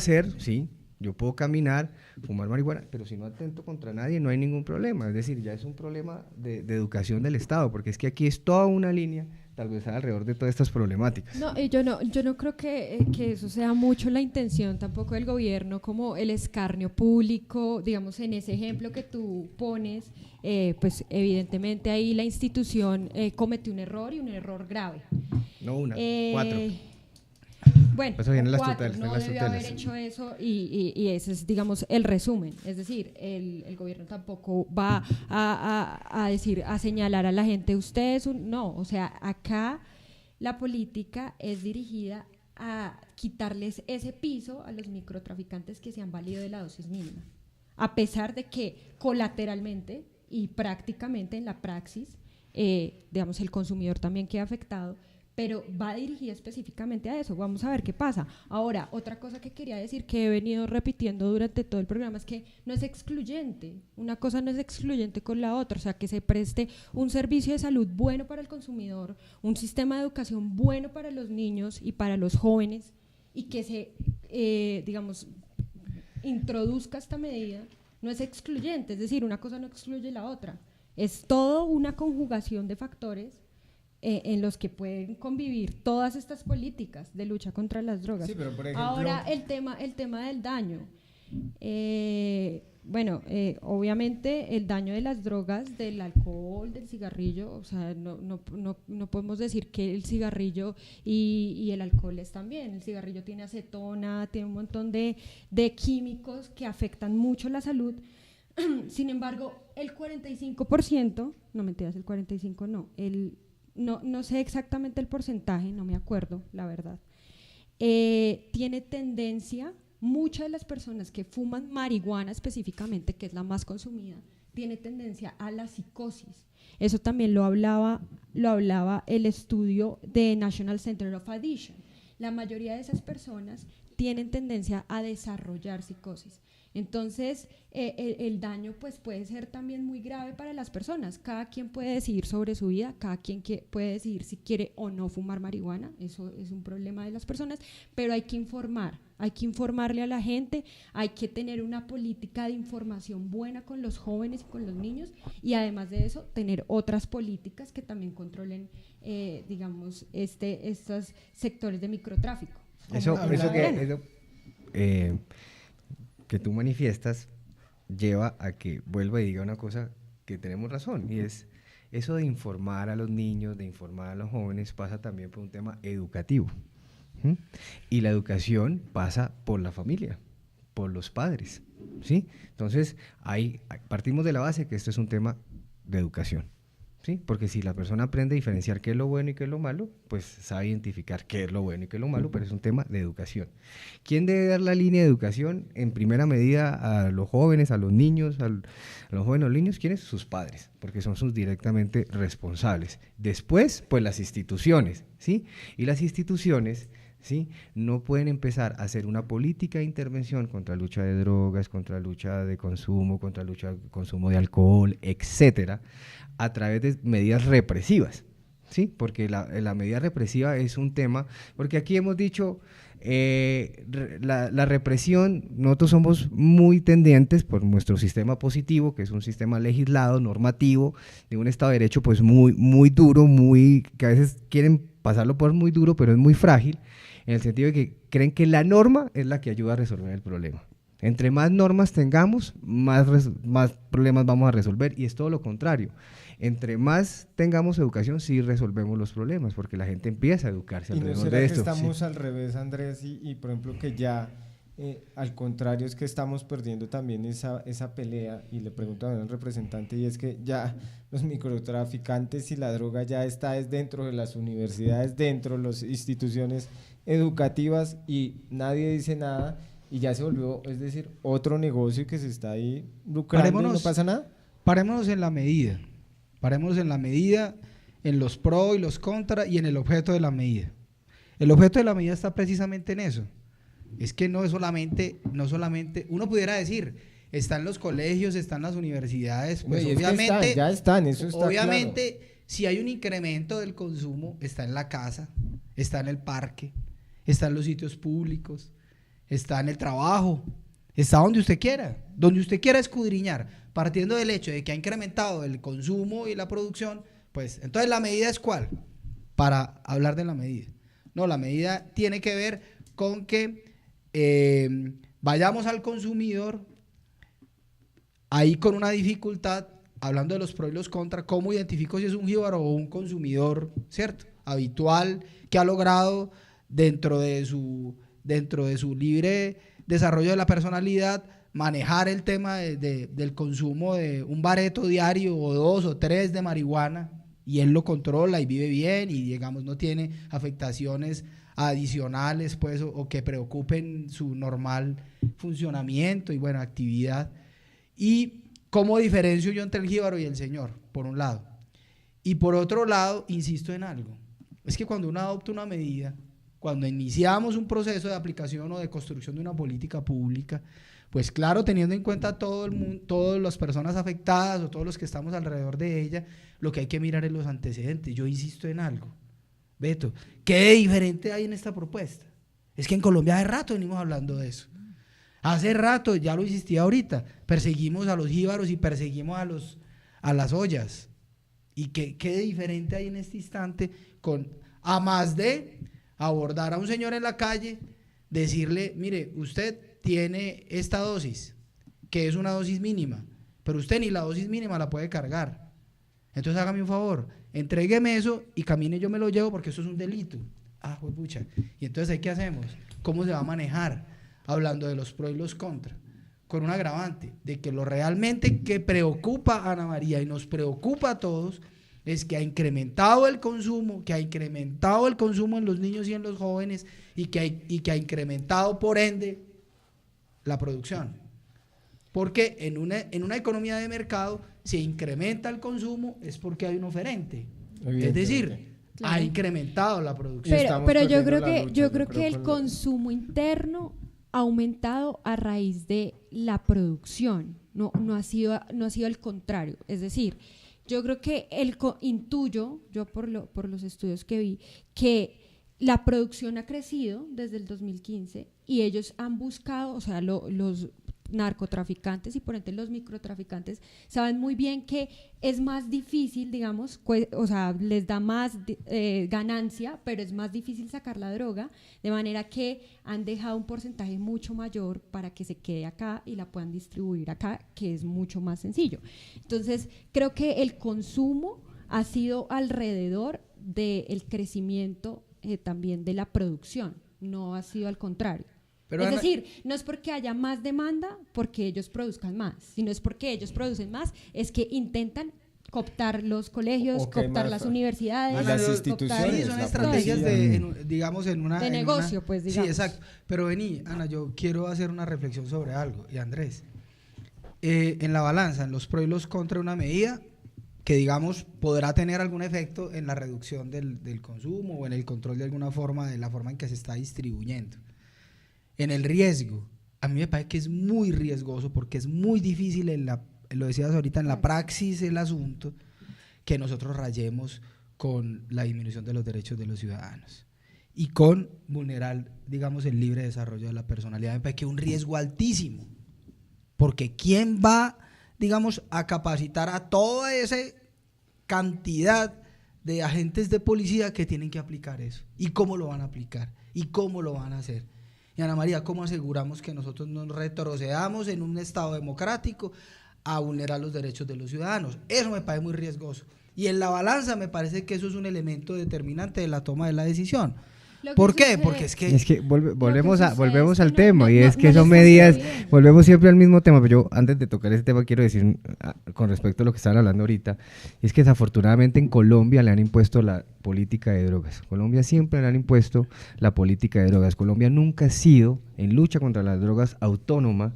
yo puedo caminar, fumar marihuana, pero si no atento contra nadie no hay ningún problema. Es decir, ya es un problema de educación del Estado, porque es que aquí es toda una línea tal vez alrededor de todas estas problemáticas. No, y yo no creo que eso sea mucho la intención tampoco del gobierno, como el escarnio público, digamos, en ese ejemplo que tú pones, pues evidentemente ahí la institución cometió un error, y un error grave. No 4. Bueno, eso viene las 4, tutelas, no debió haber hecho eso, y ese es, digamos, el resumen. Es decir, el gobierno tampoco va a decir, a señalar a la gente, usted es no, o sea, acá la política es dirigida a quitarles ese piso a los microtraficantes que se han valido de la dosis mínima, a pesar de que colateralmente y prácticamente en la praxis, digamos, el consumidor también queda afectado, pero va dirigida específicamente a eso. Vamos a ver qué pasa. Ahora, otra cosa que quería decir, que he venido repitiendo durante todo el programa, es que no es excluyente. Una cosa no es excluyente con la otra. O sea, que se preste un servicio de salud bueno para el consumidor, un sistema de educación bueno para los niños y para los jóvenes, y que se, digamos, introduzca esta medida, no es excluyente. Es decir, una cosa no excluye la otra. Es todo una conjugación de factores en los que pueden convivir todas estas políticas de lucha contra las drogas. Sí, pero por ejemplo, ahora el tema del daño. Obviamente el daño de las drogas, del alcohol, del cigarrillo, o sea, no podemos decir que el cigarrillo y el alcohol están bien. El cigarrillo tiene acetona, tiene un montón de químicos que afectan mucho la salud. Sin embargo, el 45%, no mentiras, el 45% no sé exactamente el porcentaje, no me acuerdo, la verdad, tiene tendencia, muchas de las personas que fuman marihuana específicamente, que es la más consumida, tiene tendencia a la psicosis. Eso también lo hablaba el estudio de National Center of Addiction. La mayoría de esas personas tienen tendencia a desarrollar psicosis. Entonces, el daño pues puede ser también muy grave para las personas. Cada quien puede decidir sobre su vida, cada quien puede decidir si quiere o no fumar marihuana. Eso es un problema de las personas, pero hay que informarle a la gente, hay que tener una política de información buena con los jóvenes y con los niños, y además de eso, tener otras políticas que también controlen, digamos, estos sectores de microtráfico. Eso que tú manifiestas lleva a que vuelva y diga una cosa que tenemos razón, y es eso de informar a los niños, de informar a los jóvenes, pasa también por un tema educativo. ¿Mm? Y la educación pasa por la familia, por los padres, ¿sí? Entonces, partimos de la base que esto es un tema de educación, ¿sí? Porque si la persona aprende a diferenciar qué es lo bueno y qué es lo malo, pues sabe identificar qué es lo bueno y qué es lo malo, pero es un tema de educación. ¿Quién debe dar la línea de educación en primera medida a los jóvenes, a los niños, a los jóvenes, a los niños? ¿Quiénes? Sus padres, porque son sus directamente responsables. Después, pues las instituciones, ¿sí? Y las instituciones, ¿sí?, no pueden empezar a hacer una política de intervención contra la lucha de drogas, contra la lucha de consumo, contra la lucha de consumo de alcohol, etcétera, a través de medidas represivas, ¿sí? Porque la medida represiva es un tema, porque aquí hemos dicho, la represión, nosotros somos muy tendientes por nuestro sistema positivo, que es un sistema legislado, normativo, de un Estado de Derecho pues muy duro, que a veces quieren pasarlo por muy duro, pero es muy frágil, en el sentido de que creen que la norma es la que ayuda a resolver el problema. Entre más normas tengamos, más problemas vamos a resolver, y es todo lo contrario. Entre más tengamos educación, sí resolvemos los problemas, porque la gente empieza a educarse alrededor de esto. ¿Y no será que estamos al revés, Andrés? Y por ejemplo que ya, al contrario, es que estamos perdiendo también esa pelea, y le pregunto a al representante, y es que ya los microtraficantes y la droga ya está dentro de las universidades, dentro de las instituciones educativas, y nadie dice nada, y ya se volvió, es decir, otro negocio que se está ahí lucrando y no pasa nada. Parémonos en la medida, en los pros y los contras y en el objeto de la medida. El objeto de la medida está precisamente en eso. Es que no solamente, uno pudiera decir, está en los colegios, está en las universidades, pues Oye, obviamente, ya están, eso está obviamente claro. Si hay un incremento del consumo, está en la casa, está en el parque, está en los sitios públicos, está en el trabajo, está donde usted quiera escudriñar, partiendo del hecho de que ha incrementado el consumo y la producción. Pues entonces la medida es ¿cuál? Para hablar de la medida. No, la medida tiene que ver con que vayamos al consumidor ahí con una dificultad, hablando de los pros y los contras. ¿Cómo identifico si es un jíbaro o un consumidor, cierto, habitual, que ha logrado dentro de su libre desarrollo de la personalidad manejar el tema del consumo de un bareto diario o 2 o 3 de marihuana, y él lo controla y vive bien y digamos no tiene afectaciones adicionales pues o que preocupen su normal funcionamiento y buena actividad? Y cómo diferencio yo entre el jíbaro y el señor, por un lado. Y por otro lado, insisto en algo, es que cuando uno adopta una medida, cuando iniciamos un proceso de aplicación o de construcción de una política pública, pues claro, teniendo en cuenta todo el mundo, todas las personas afectadas o todos los que estamos alrededor de ella, lo que hay que mirar es los antecedentes. Yo insisto en algo, Beto, ¿qué diferente hay en esta propuesta? Es que en Colombia hace rato venimos hablando de eso. Hace rato, ya lo insistí ahorita, perseguimos a los jíbaros y perseguimos a las ollas. ¿Y qué diferente hay en este instante a más de abordar a un señor en la calle, decirle, mire, usted tiene esta dosis, que es una dosis mínima, pero usted ni la dosis mínima la puede cargar. Entonces hágame un favor, entrégueme eso y camine, yo me lo llevo porque eso es un delito. Ah, pues pucha. Y entonces ¿ahí qué hacemos? ¿Cómo se va a manejar? Hablando de los pros y los contras, con un agravante de que lo realmente que preocupa a Ana María y nos preocupa a todos es que ha incrementado el consumo, en los niños y en los jóvenes, y que ha incrementado por ende la producción. Porque en una economía de mercado, si incrementa el consumo es porque hay un oferente. Es decir, claro, ha incrementado la producción. Pero yo creo que el consumo interno ha aumentado a raíz de la producción, no ha sido al contrario. Es decir, yo creo que intuyo, yo por los estudios que vi, que la producción ha crecido desde el 2015 y ellos han buscado, o sea, los narcotraficantes y por ende los microtraficantes saben muy bien que es más difícil, digamos, o sea, les da más ganancia, pero es más difícil sacar la droga, de manera que han dejado un porcentaje mucho mayor para que se quede acá y la puedan distribuir acá, que es mucho más sencillo. Entonces, creo que el consumo ha sido alrededor del crecimiento también de la producción, no ha sido al contrario. Pero es decir, no es porque haya más demanda porque ellos produzcan más, sino es porque ellos producen más, es que intentan cooptar los colegios, cooptar las universidades, las instituciones. Sí, son estrategias digamos, de negocio, pues, digamos. Sí, exacto. Pero vení, Ana, yo quiero hacer una reflexión sobre algo. Y Andrés, en la balanza, en los pros y los contra, una medida que, digamos, podrá tener algún efecto en la reducción del consumo o en el control de alguna forma, de la forma en que se está distribuyendo. En el riesgo, a mí me parece que es muy riesgoso porque es muy difícil, lo decías ahorita, en la praxis el asunto, que nosotros rayemos con la disminución de los derechos de los ciudadanos y con vulnerar, digamos, el libre desarrollo de la personalidad. Me parece que es un riesgo altísimo, porque ¿quién va, digamos, a capacitar a toda esa cantidad de agentes de policía que tienen que aplicar eso? ¿Y cómo lo van a aplicar? ¿Y cómo lo van a hacer? Y Ana María, ¿cómo aseguramos que nosotros nos retrocedamos en un Estado democrático a vulnerar los derechos de los ciudadanos? Eso me parece muy riesgoso. Y en la balanza me parece que eso es un elemento determinante de la toma de la decisión. ¿Por qué? Porque es que volvemos al tema, y es que son medidas, volvemos siempre al mismo tema, pero yo antes de tocar ese tema quiero decir con respecto a lo que estaban hablando ahorita, es que desafortunadamente en Colombia le han impuesto la política de drogas. Colombia siempre le han impuesto la política de drogas. Colombia nunca ha sido, en lucha contra las drogas, autónoma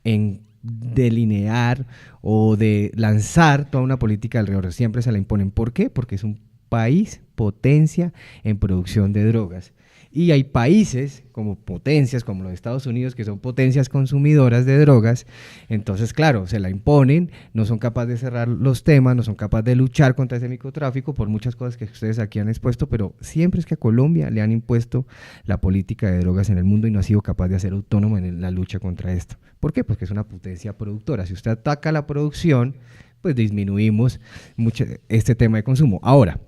en delinear o de lanzar toda una política alrededor. Siempre se la imponen. ¿Por qué? Porque es un país potencia en producción de drogas. Y hay países como potencias, como los Estados Unidos, que son potencias consumidoras de drogas. Entonces, claro, se la imponen, no son capaces de cerrar los temas, no son capaces de luchar contra ese microtráfico por muchas cosas que ustedes aquí han expuesto, pero siempre es que a Colombia le han impuesto la política de drogas en el mundo y no ha sido capaz de ser autónoma en la lucha contra esto. ¿Por qué? Porque es una potencia productora. Si usted ataca la producción, pues disminuimos mucho este tema de consumo. Ahora,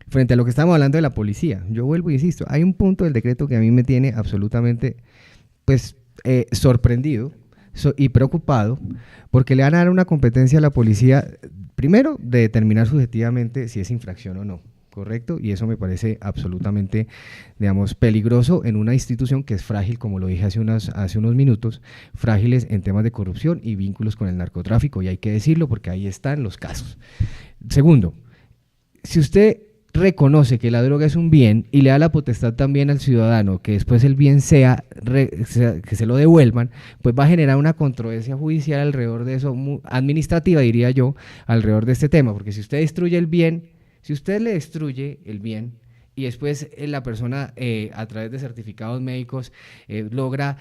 frente a lo que estamos hablando de la policía, yo vuelvo y insisto, hay un punto del decreto que a mí me tiene absolutamente pues, sorprendido y preocupado, porque le van a dar una competencia a la policía, primero, de determinar subjetivamente si es infracción o no, ¿correcto? Y eso me parece absolutamente, digamos, peligroso en una institución que es frágil, como lo dije hace unos minutos, frágiles en temas de corrupción y vínculos con el narcotráfico, y hay que decirlo porque ahí están los casos. Segundo, si usted reconoce que la droga es un bien y le da la potestad también al ciudadano que después el bien que se lo devuelvan, pues va a generar una controversia judicial alrededor de eso, administrativa diría yo, alrededor de este tema, porque si usted destruye el bien, si usted le destruye el bien y después la persona a través de certificados médicos logra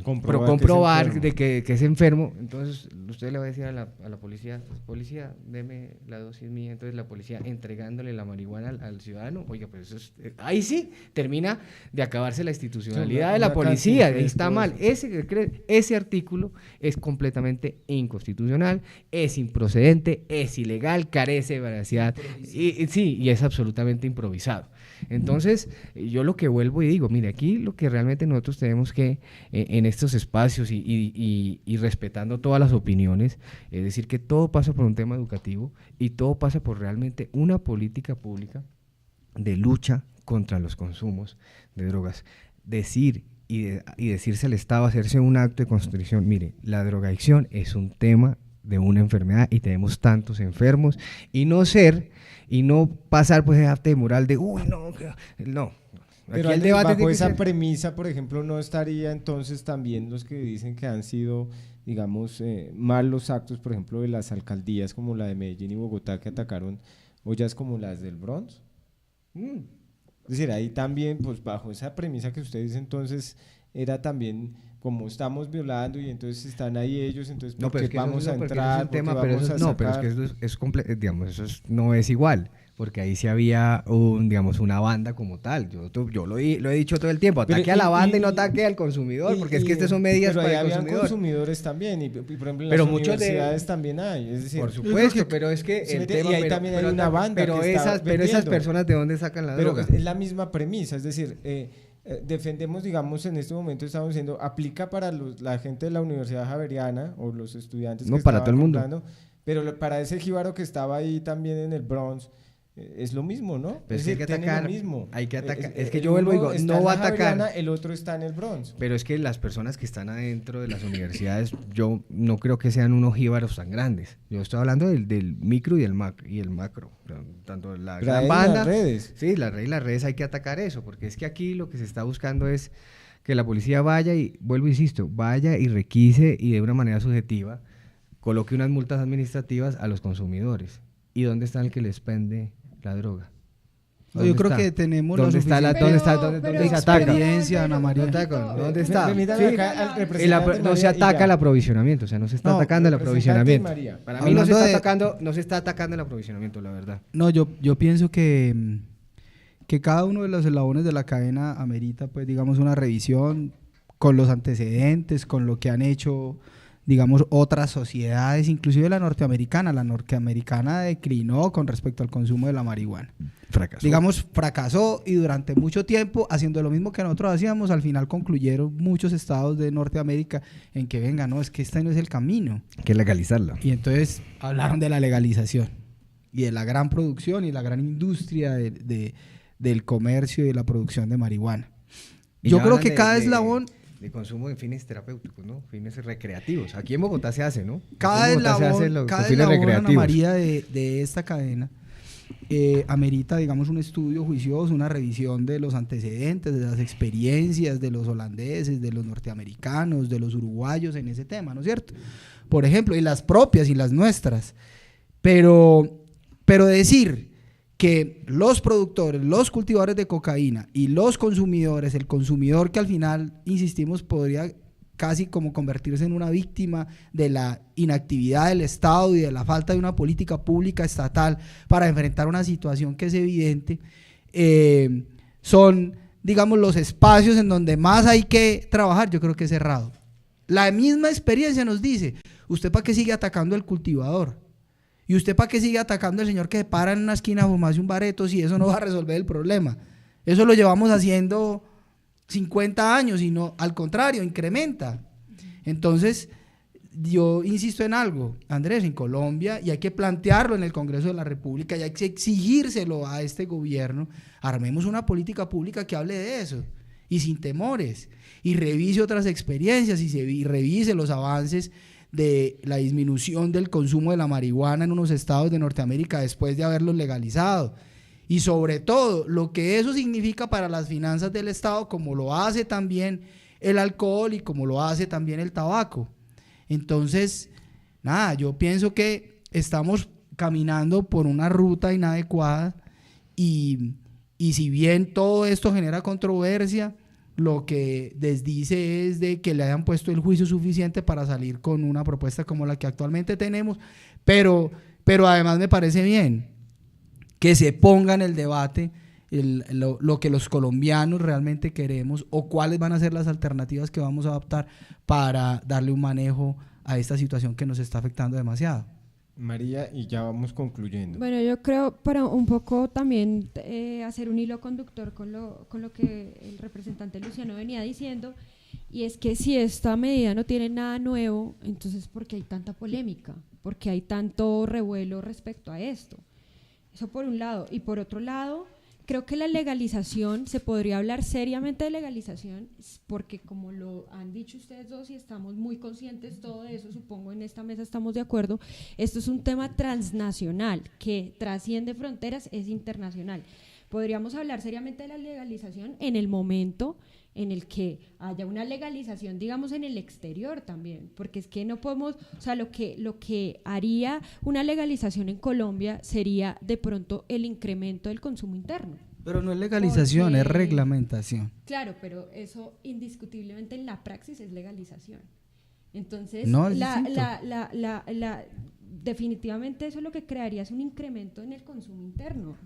comprobar que es enfermo, entonces usted le va a decir a la policía, policía, deme la dosis mía, entonces la policía entregándole la marihuana al ciudadano, oiga, pues eso ahí sí termina de acabarse la institucionalidad de la policía, ahí está mal, ese artículo es completamente inconstitucional, es improcedente, es ilegal, carece de veracidad, y es absolutamente improvisado. Entonces, yo lo que vuelvo y digo, mire, aquí lo que realmente nosotros tenemos que, en estos espacios y respetando todas las opiniones, es decir, que todo pasa por un tema educativo y todo pasa por realmente una política pública de lucha contra los consumos de drogas. Decir y decirse al Estado, hacerse un acto de constricción, mire, la drogadicción es un tema de una enfermedad y tenemos tantos enfermos y no pasar pues ese arte de moral de no. Pero el debate bajo esa premisa, por ejemplo, no estaría entonces también los que dicen que han sido, digamos, malos actos, por ejemplo, de las alcaldías como la de Medellín y Bogotá que atacaron ollas como las del Bronx. Es decir, ahí también, pues bajo esa premisa que usted dice, entonces era también como estamos violando y entonces están ahí ellos, entonces No, pero es que vamos eso, a porque entrar, eso es un tema, porque pero vamos eso, a no, pero es sacar. que eso digamos, no es igual, porque ahí sí había digamos, una banda como tal. Yo lo he dicho todo el tiempo, ataque Pero a la banda y no ataque al consumidor, porque es que estas son medidas pero para ahí el habían consumidor. consumidores también, y por ejemplo en Pero las muchos de- universidades también hay, es decir, Por supuesto, pero es que ¿sí me el entiende? tema, y ahí pero, también pero hay una banda pero que está pero esas vendiendo. personas, ¿de dónde sacan la Pero droga? es la misma premisa, es decir, defendemos, digamos, en este momento estamos diciendo, aplica para la gente de la Universidad Javeriana o los estudiantes No, que para estaban todo el mundo. comprando, pero para ese jíbaro que estaba ahí también en el Bronx, es lo mismo, ¿no? Pero es es que hay decir, que tiene atacar, lo mismo. hay que atacar. Es que el yo vuelvo y uno digo, está no en va a la atacar. Javeriana, el otro está en el Bronx. Pero es que las personas que están adentro de las universidades, yo no creo que sean unos jíbaros tan grandes. Yo estoy hablando del micro y el macro. Tanto la Pero gran ahí banda. las redes. Sí, las redes hay que atacar eso, porque es que aquí lo que se está buscando es que la policía vaya y, vuelvo insisto, vaya y requise y de una manera subjetiva coloque unas multas administrativas a los consumidores. ¿Y dónde está el que les vende la droga? Yo creo que tenemos ¿Dónde está la suficiente dónde se ataca? experiencia, Ana María. ¿Dónde está? Permítame Sí. acá al No representante se María ataca y ya. el aprovisionamiento, o sea, no se está No, atacando el representante aprovisionamiento. María. Para mí no se, Hablando no se está atacando el aprovisionamiento, la verdad. No, yo pienso que cada uno de los eslabones de la cadena amerita, pues, digamos, una revisión con los antecedentes, con lo que han hecho, digamos, otras sociedades, inclusive la norteamericana. La norteamericana declinó con respecto al consumo de la marihuana. Fracasó. Digamos, fracasó y durante mucho tiempo, haciendo lo mismo que nosotros hacíamos, al final concluyeron muchos estados de Norteamérica en que, venga, no, es que este no es el camino. Hay que legalizarla. Y entonces hablaron de la legalización y de la gran producción y la gran industria del comercio y de la producción de marihuana. Y Yo ya creo hablan que cada eslabón, de consumo de fines terapéuticos, ¿no? Fines recreativos. Aquí en Bogotá se hace, ¿no? cada Aquí en Bogotá se hace eslabón, con cada fines eslabón, Ana recreativos. María, de esta cadena amerita, digamos, un estudio juicioso, una revisión de los antecedentes, de las experiencias de los holandeses, de los norteamericanos, de los uruguayos en ese tema, ¿no es cierto? Por ejemplo, y las propias y las nuestras. Pero decir que los productores, los cultivadores de cocaína y los consumidores, el consumidor que al final, insistimos, podría casi como convertirse en una víctima de la inactividad del Estado y de la falta de una política pública estatal para enfrentar una situación que es evidente, son, digamos, los espacios en donde más hay que trabajar. Yo creo que es cerrado. La misma experiencia nos dice, ¿usted para qué sigue atacando al cultivador? ¿Y usted para qué sigue atacando al señor que se para en una esquina a fumarse un bareto si eso no va a resolver el problema? Eso lo llevamos haciendo 50 años y no, al contrario, incrementa. Entonces, yo insisto en algo, Andrés, en Colombia, y hay que plantearlo en el Congreso de la República, y hay que exigírselo a este gobierno, armemos una política pública que hable de eso, y sin temores, y revise otras experiencias, y revise los avances de la disminución del consumo de la marihuana en unos estados de Norteamérica después de haberlos legalizado. Y sobre todo, lo que eso significa para las finanzas del Estado, como lo hace también el alcohol y como lo hace también el tabaco. Entonces, nada, yo pienso que estamos caminando por una ruta inadecuada y si bien todo esto genera controversia, lo que desdice es de que le hayan puesto el juicio suficiente para salir con una propuesta como la que actualmente tenemos, pero además me parece bien que se ponga en el debate lo que los colombianos realmente queremos o cuáles van a ser las alternativas que vamos a adoptar para darle un manejo a esta situación que nos está afectando demasiado. María, y ya vamos concluyendo. Bueno, yo creo para un poco también hacer un hilo conductor con lo que el representante Luciano venía diciendo, y es que si esta medida no tiene nada nuevo, entonces ¿por qué hay tanta polémica? ¿Por qué hay tanto revuelo respecto a esto? Eso por un lado. Y por otro lado, creo que la legalización, se podría hablar seriamente de legalización, porque como lo han dicho ustedes dos y estamos muy conscientes todo de eso, supongo en esta mesa estamos de acuerdo, esto es un tema transnacional que trasciende fronteras, es internacional. Podríamos hablar seriamente de la legalización en el momento en el que haya una legalización, digamos, en el exterior también, porque es que no podemos, o sea, lo que haría una legalización en Colombia sería de pronto el incremento del consumo interno. Pero no es legalización, es Porque- reglamentación. Claro, pero eso indiscutiblemente en la praxis es legalización. Entonces, No, es distinto. definitivamente eso lo que crearía es un incremento en el consumo interno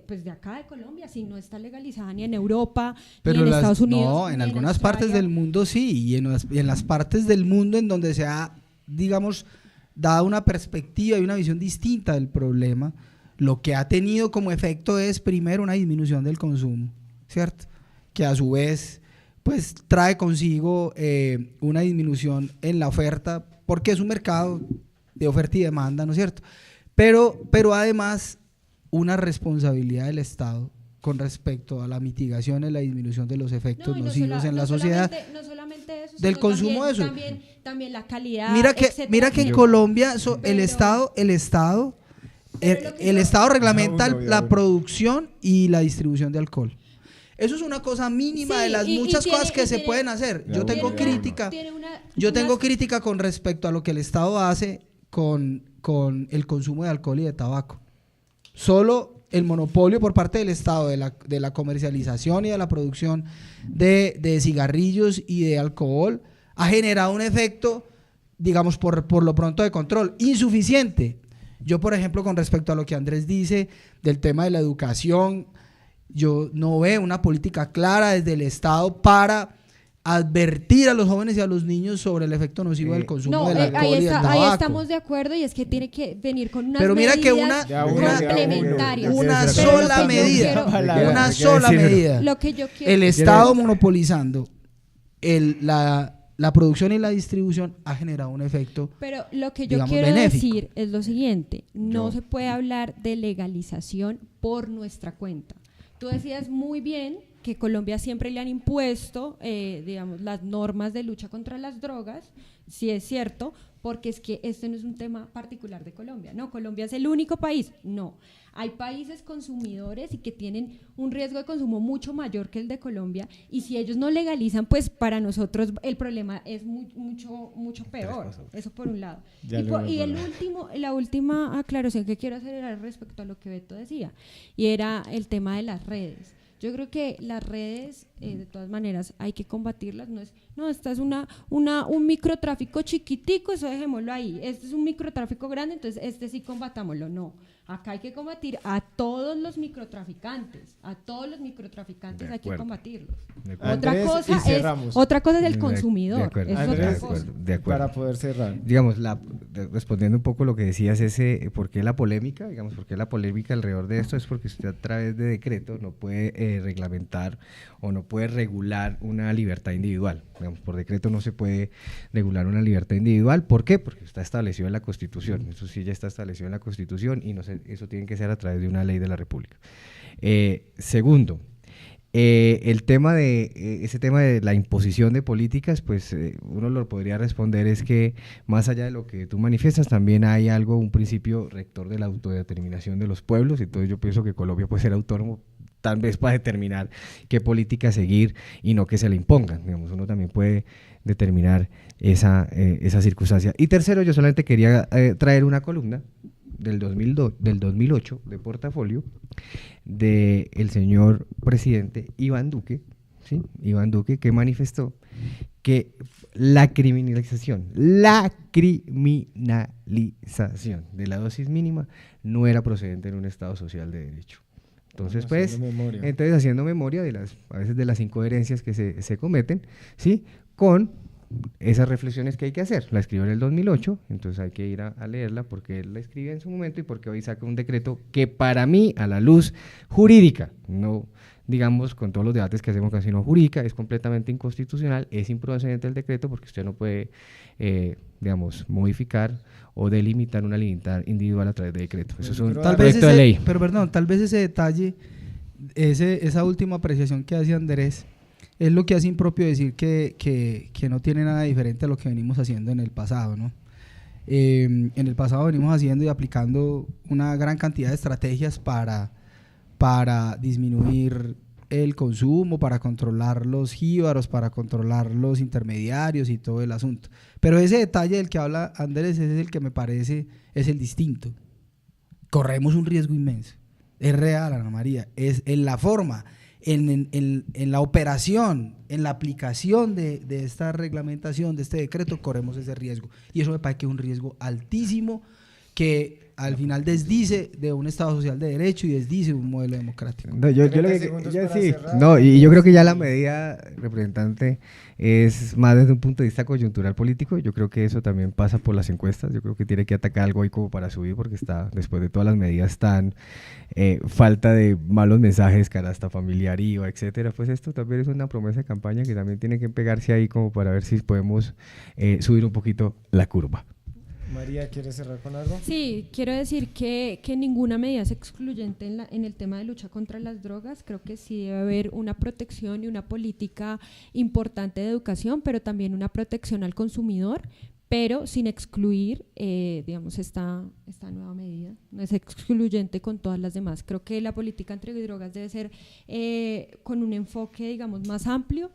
pues de acá de Colombia, si no está legalizada ni en Europa, ni en Estados Unidos. No, en ni algunas Australia. partes del mundo sí, y en las partes del mundo en donde se ha, digamos, dado una perspectiva y una visión distinta del problema, lo que ha tenido como efecto es primero una disminución del consumo, ¿cierto? Que a su vez pues trae consigo una disminución en la oferta, porque es un mercado de oferta y demanda, ¿no es cierto? Pero además una responsabilidad del Estado con respecto a la mitigación y la disminución de los efectos No, y nocivos en la sociedad. No solamente eso, del sino consumo de eso. También la calidad. Mira que en etcétera. Colombia el Pero- Estado Pero lo que el yo- Estado reglamenta Ya uno, ya la uno. producción y la distribución de alcohol. Eso es una cosa mínima Sí, de las y muchas tiene- cosas que y se tiene- pueden hacer. Ya Yo uno, tengo ya crítica. Tiene Yo tengo unas- crítica con respecto a lo que el Estado hace con el consumo de alcohol y de tabaco. Solo el monopolio por parte del Estado de la comercialización y de la producción de cigarrillos y de alcohol ha generado un efecto, digamos, por lo pronto de control, insuficiente. Yo, por ejemplo, con respecto a lo que Andrés dice del tema de la educación, yo no veo una política clara desde el Estado para advertir a los jóvenes y a los niños sobre el efecto nocivo del consumo No, del alcohol y del tabaco. ahí estamos de acuerdo y es que tiene que venir con unas Pero mira que medidas Ya uno, complementarias. una Pero lo sola que yo medida, quiero- una ¿Qué sola quiere decir? medida. Lo que yo quiero El Estado monopolizando la producción y la distribución ha generado un efecto. Pero lo que yo digamos, quiero benéfico. decir es lo siguiente, no se puede hablar de legalización por nuestra cuenta. Tú decías muy bien que Colombia siempre le han impuesto, digamos, las normas de lucha contra las drogas, sí es cierto, porque es que este no es un tema particular de Colombia, no, Colombia es el único país, no. Hay países consumidores y que tienen un riesgo de consumo mucho mayor que el de Colombia y si ellos no legalizan, pues para nosotros el problema es mucho peor. Eso por un lado. Ya lo veo La última aclaración que quiero hacer era respecto a lo que Beto decía y era el tema de las redes. Yo creo que las redes, de todas maneras, hay que combatirlas. Esta es un microtráfico chiquitico, eso dejémoslo ahí. Este es un microtráfico grande, entonces este sí combatámoslo. No, acá hay que combatir a todos los microtraficantes. A todos los microtraficantes De hay que acuerdo. combatirlos. De acuerdo. Otra Andrés, cosa y cerramos. es el De consumidor. acuerdo. Eso es Andrés, otra cosa. De acuerdo. Para poder cerrar. Digamos, respondiendo un poco lo que decías, ¿por qué la polémica? Digamos, ¿por qué la polémica alrededor de esto? Es porque usted a través de decreto no puede reglamentar o no puede regular una libertad individual. Digamos, por decreto no se puede regular una libertad individual. ¿Por qué? Porque está establecido en la Constitución. Eso sí ya está establecido en la Constitución y eso tiene que ser a través de una ley de la República. Segundo, ese tema de la imposición de políticas, pues uno lo podría responder es que más allá de lo que tú manifiestas, también hay un principio rector de la autodeterminación de los pueblos, entonces yo pienso que Colombia puede ser autónomo tal vez para determinar qué política seguir y no que se le impongan, digamos, uno también puede determinar esa circunstancia. Y tercero, yo solamente quería traer una columna del 2008 de Portafolio del señor presidente Iván Duque, ¿sí? Iván Duque, que manifestó que la criminalización de la dosis mínima no era procedente en un Estado social de derecho. Entonces, pues, haciendo memoria a veces de las incoherencias que se cometen, ¿sí? Con esas reflexiones que hay que hacer. La escribió en el 2008, entonces hay que ir a leerla porque él la escribió en su momento y porque hoy saca un decreto que para mí, a la luz jurídica, no digamos con todos los debates que hacemos casi no jurídica, es completamente inconstitucional, es improcedente el decreto porque usted no puede, digamos, modificar o delimitar una libertad individual a través de decreto. Eso es un proyecto de ley. Pero perdón, tal vez ese detalle, esa última apreciación que hace Andrés, es lo que hace impropio decir que no tiene nada diferente a lo que venimos haciendo en el pasado, ¿no? En el pasado venimos haciendo y aplicando una gran cantidad de estrategias para disminuir el consumo, para controlar los jíbaros, para controlar los intermediarios y todo el asunto. Pero ese detalle del que habla Andrés es el que me parece es el distinto. Corremos un riesgo inmenso. es real, Ana María, es en la forma, en la operación, en la aplicación de esta reglamentación, de este decreto, corremos ese riesgo. Y eso me parece que es un riesgo altísimo que al final desdice de un Estado social de derecho y desdice un modelo democrático. No, yo lo 30 que segundos yo para sí. cerrar. No, y yo creo que ya la medida, representante, es más desde un punto de vista coyuntural político. Yo creo que eso también pasa por las encuestas. Yo creo que tiene que atacar algo ahí como para subir, porque está, después de todas las medidas tan falta de malos mensajes, canasta familiar, IVA, etcétera. Pues esto también es una promesa de campaña que también tiene que pegarse ahí como para ver si podemos subir un poquito la curva. María, ¿quieres cerrar con algo? Sí, quiero decir que ninguna medida es excluyente en el tema de lucha contra las drogas. Creo que sí debe haber una protección y una política importante de educación, pero también una protección al consumidor, pero sin excluir, digamos, esta nueva medida. No es excluyente con todas las demás. Creo que la política antidrogas debe ser con un enfoque, digamos, más amplio,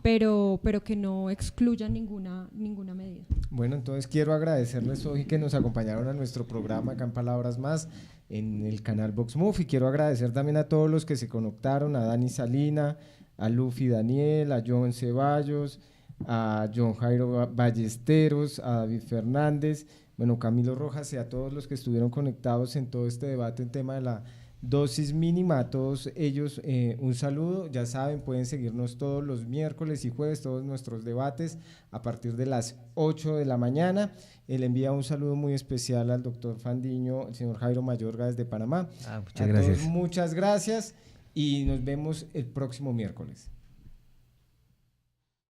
pero que no excluya ninguna medida. Bueno, entonces quiero agradecerles hoy que nos acompañaron a nuestro programa acá en Palabras Más en el canal Vox Move, y quiero agradecer también a todos los que se conectaron, a Dani Salina, a Luffy Daniel, a John Ceballos, a John Jairo Ballesteros, a David Fernández, bueno, Camilo Rojas, y a todos los que estuvieron conectados en todo este debate en tema de la dosis mínima. A todos ellos un saludo. Ya saben, pueden seguirnos todos los miércoles y jueves, todos nuestros debates a partir de las 8 de la mañana. Él envía un saludo muy especial al doctor Fandiño, el señor Jairo Mayorga desde Panamá. Muchas gracias. Todos, muchas gracias y nos vemos el próximo miércoles.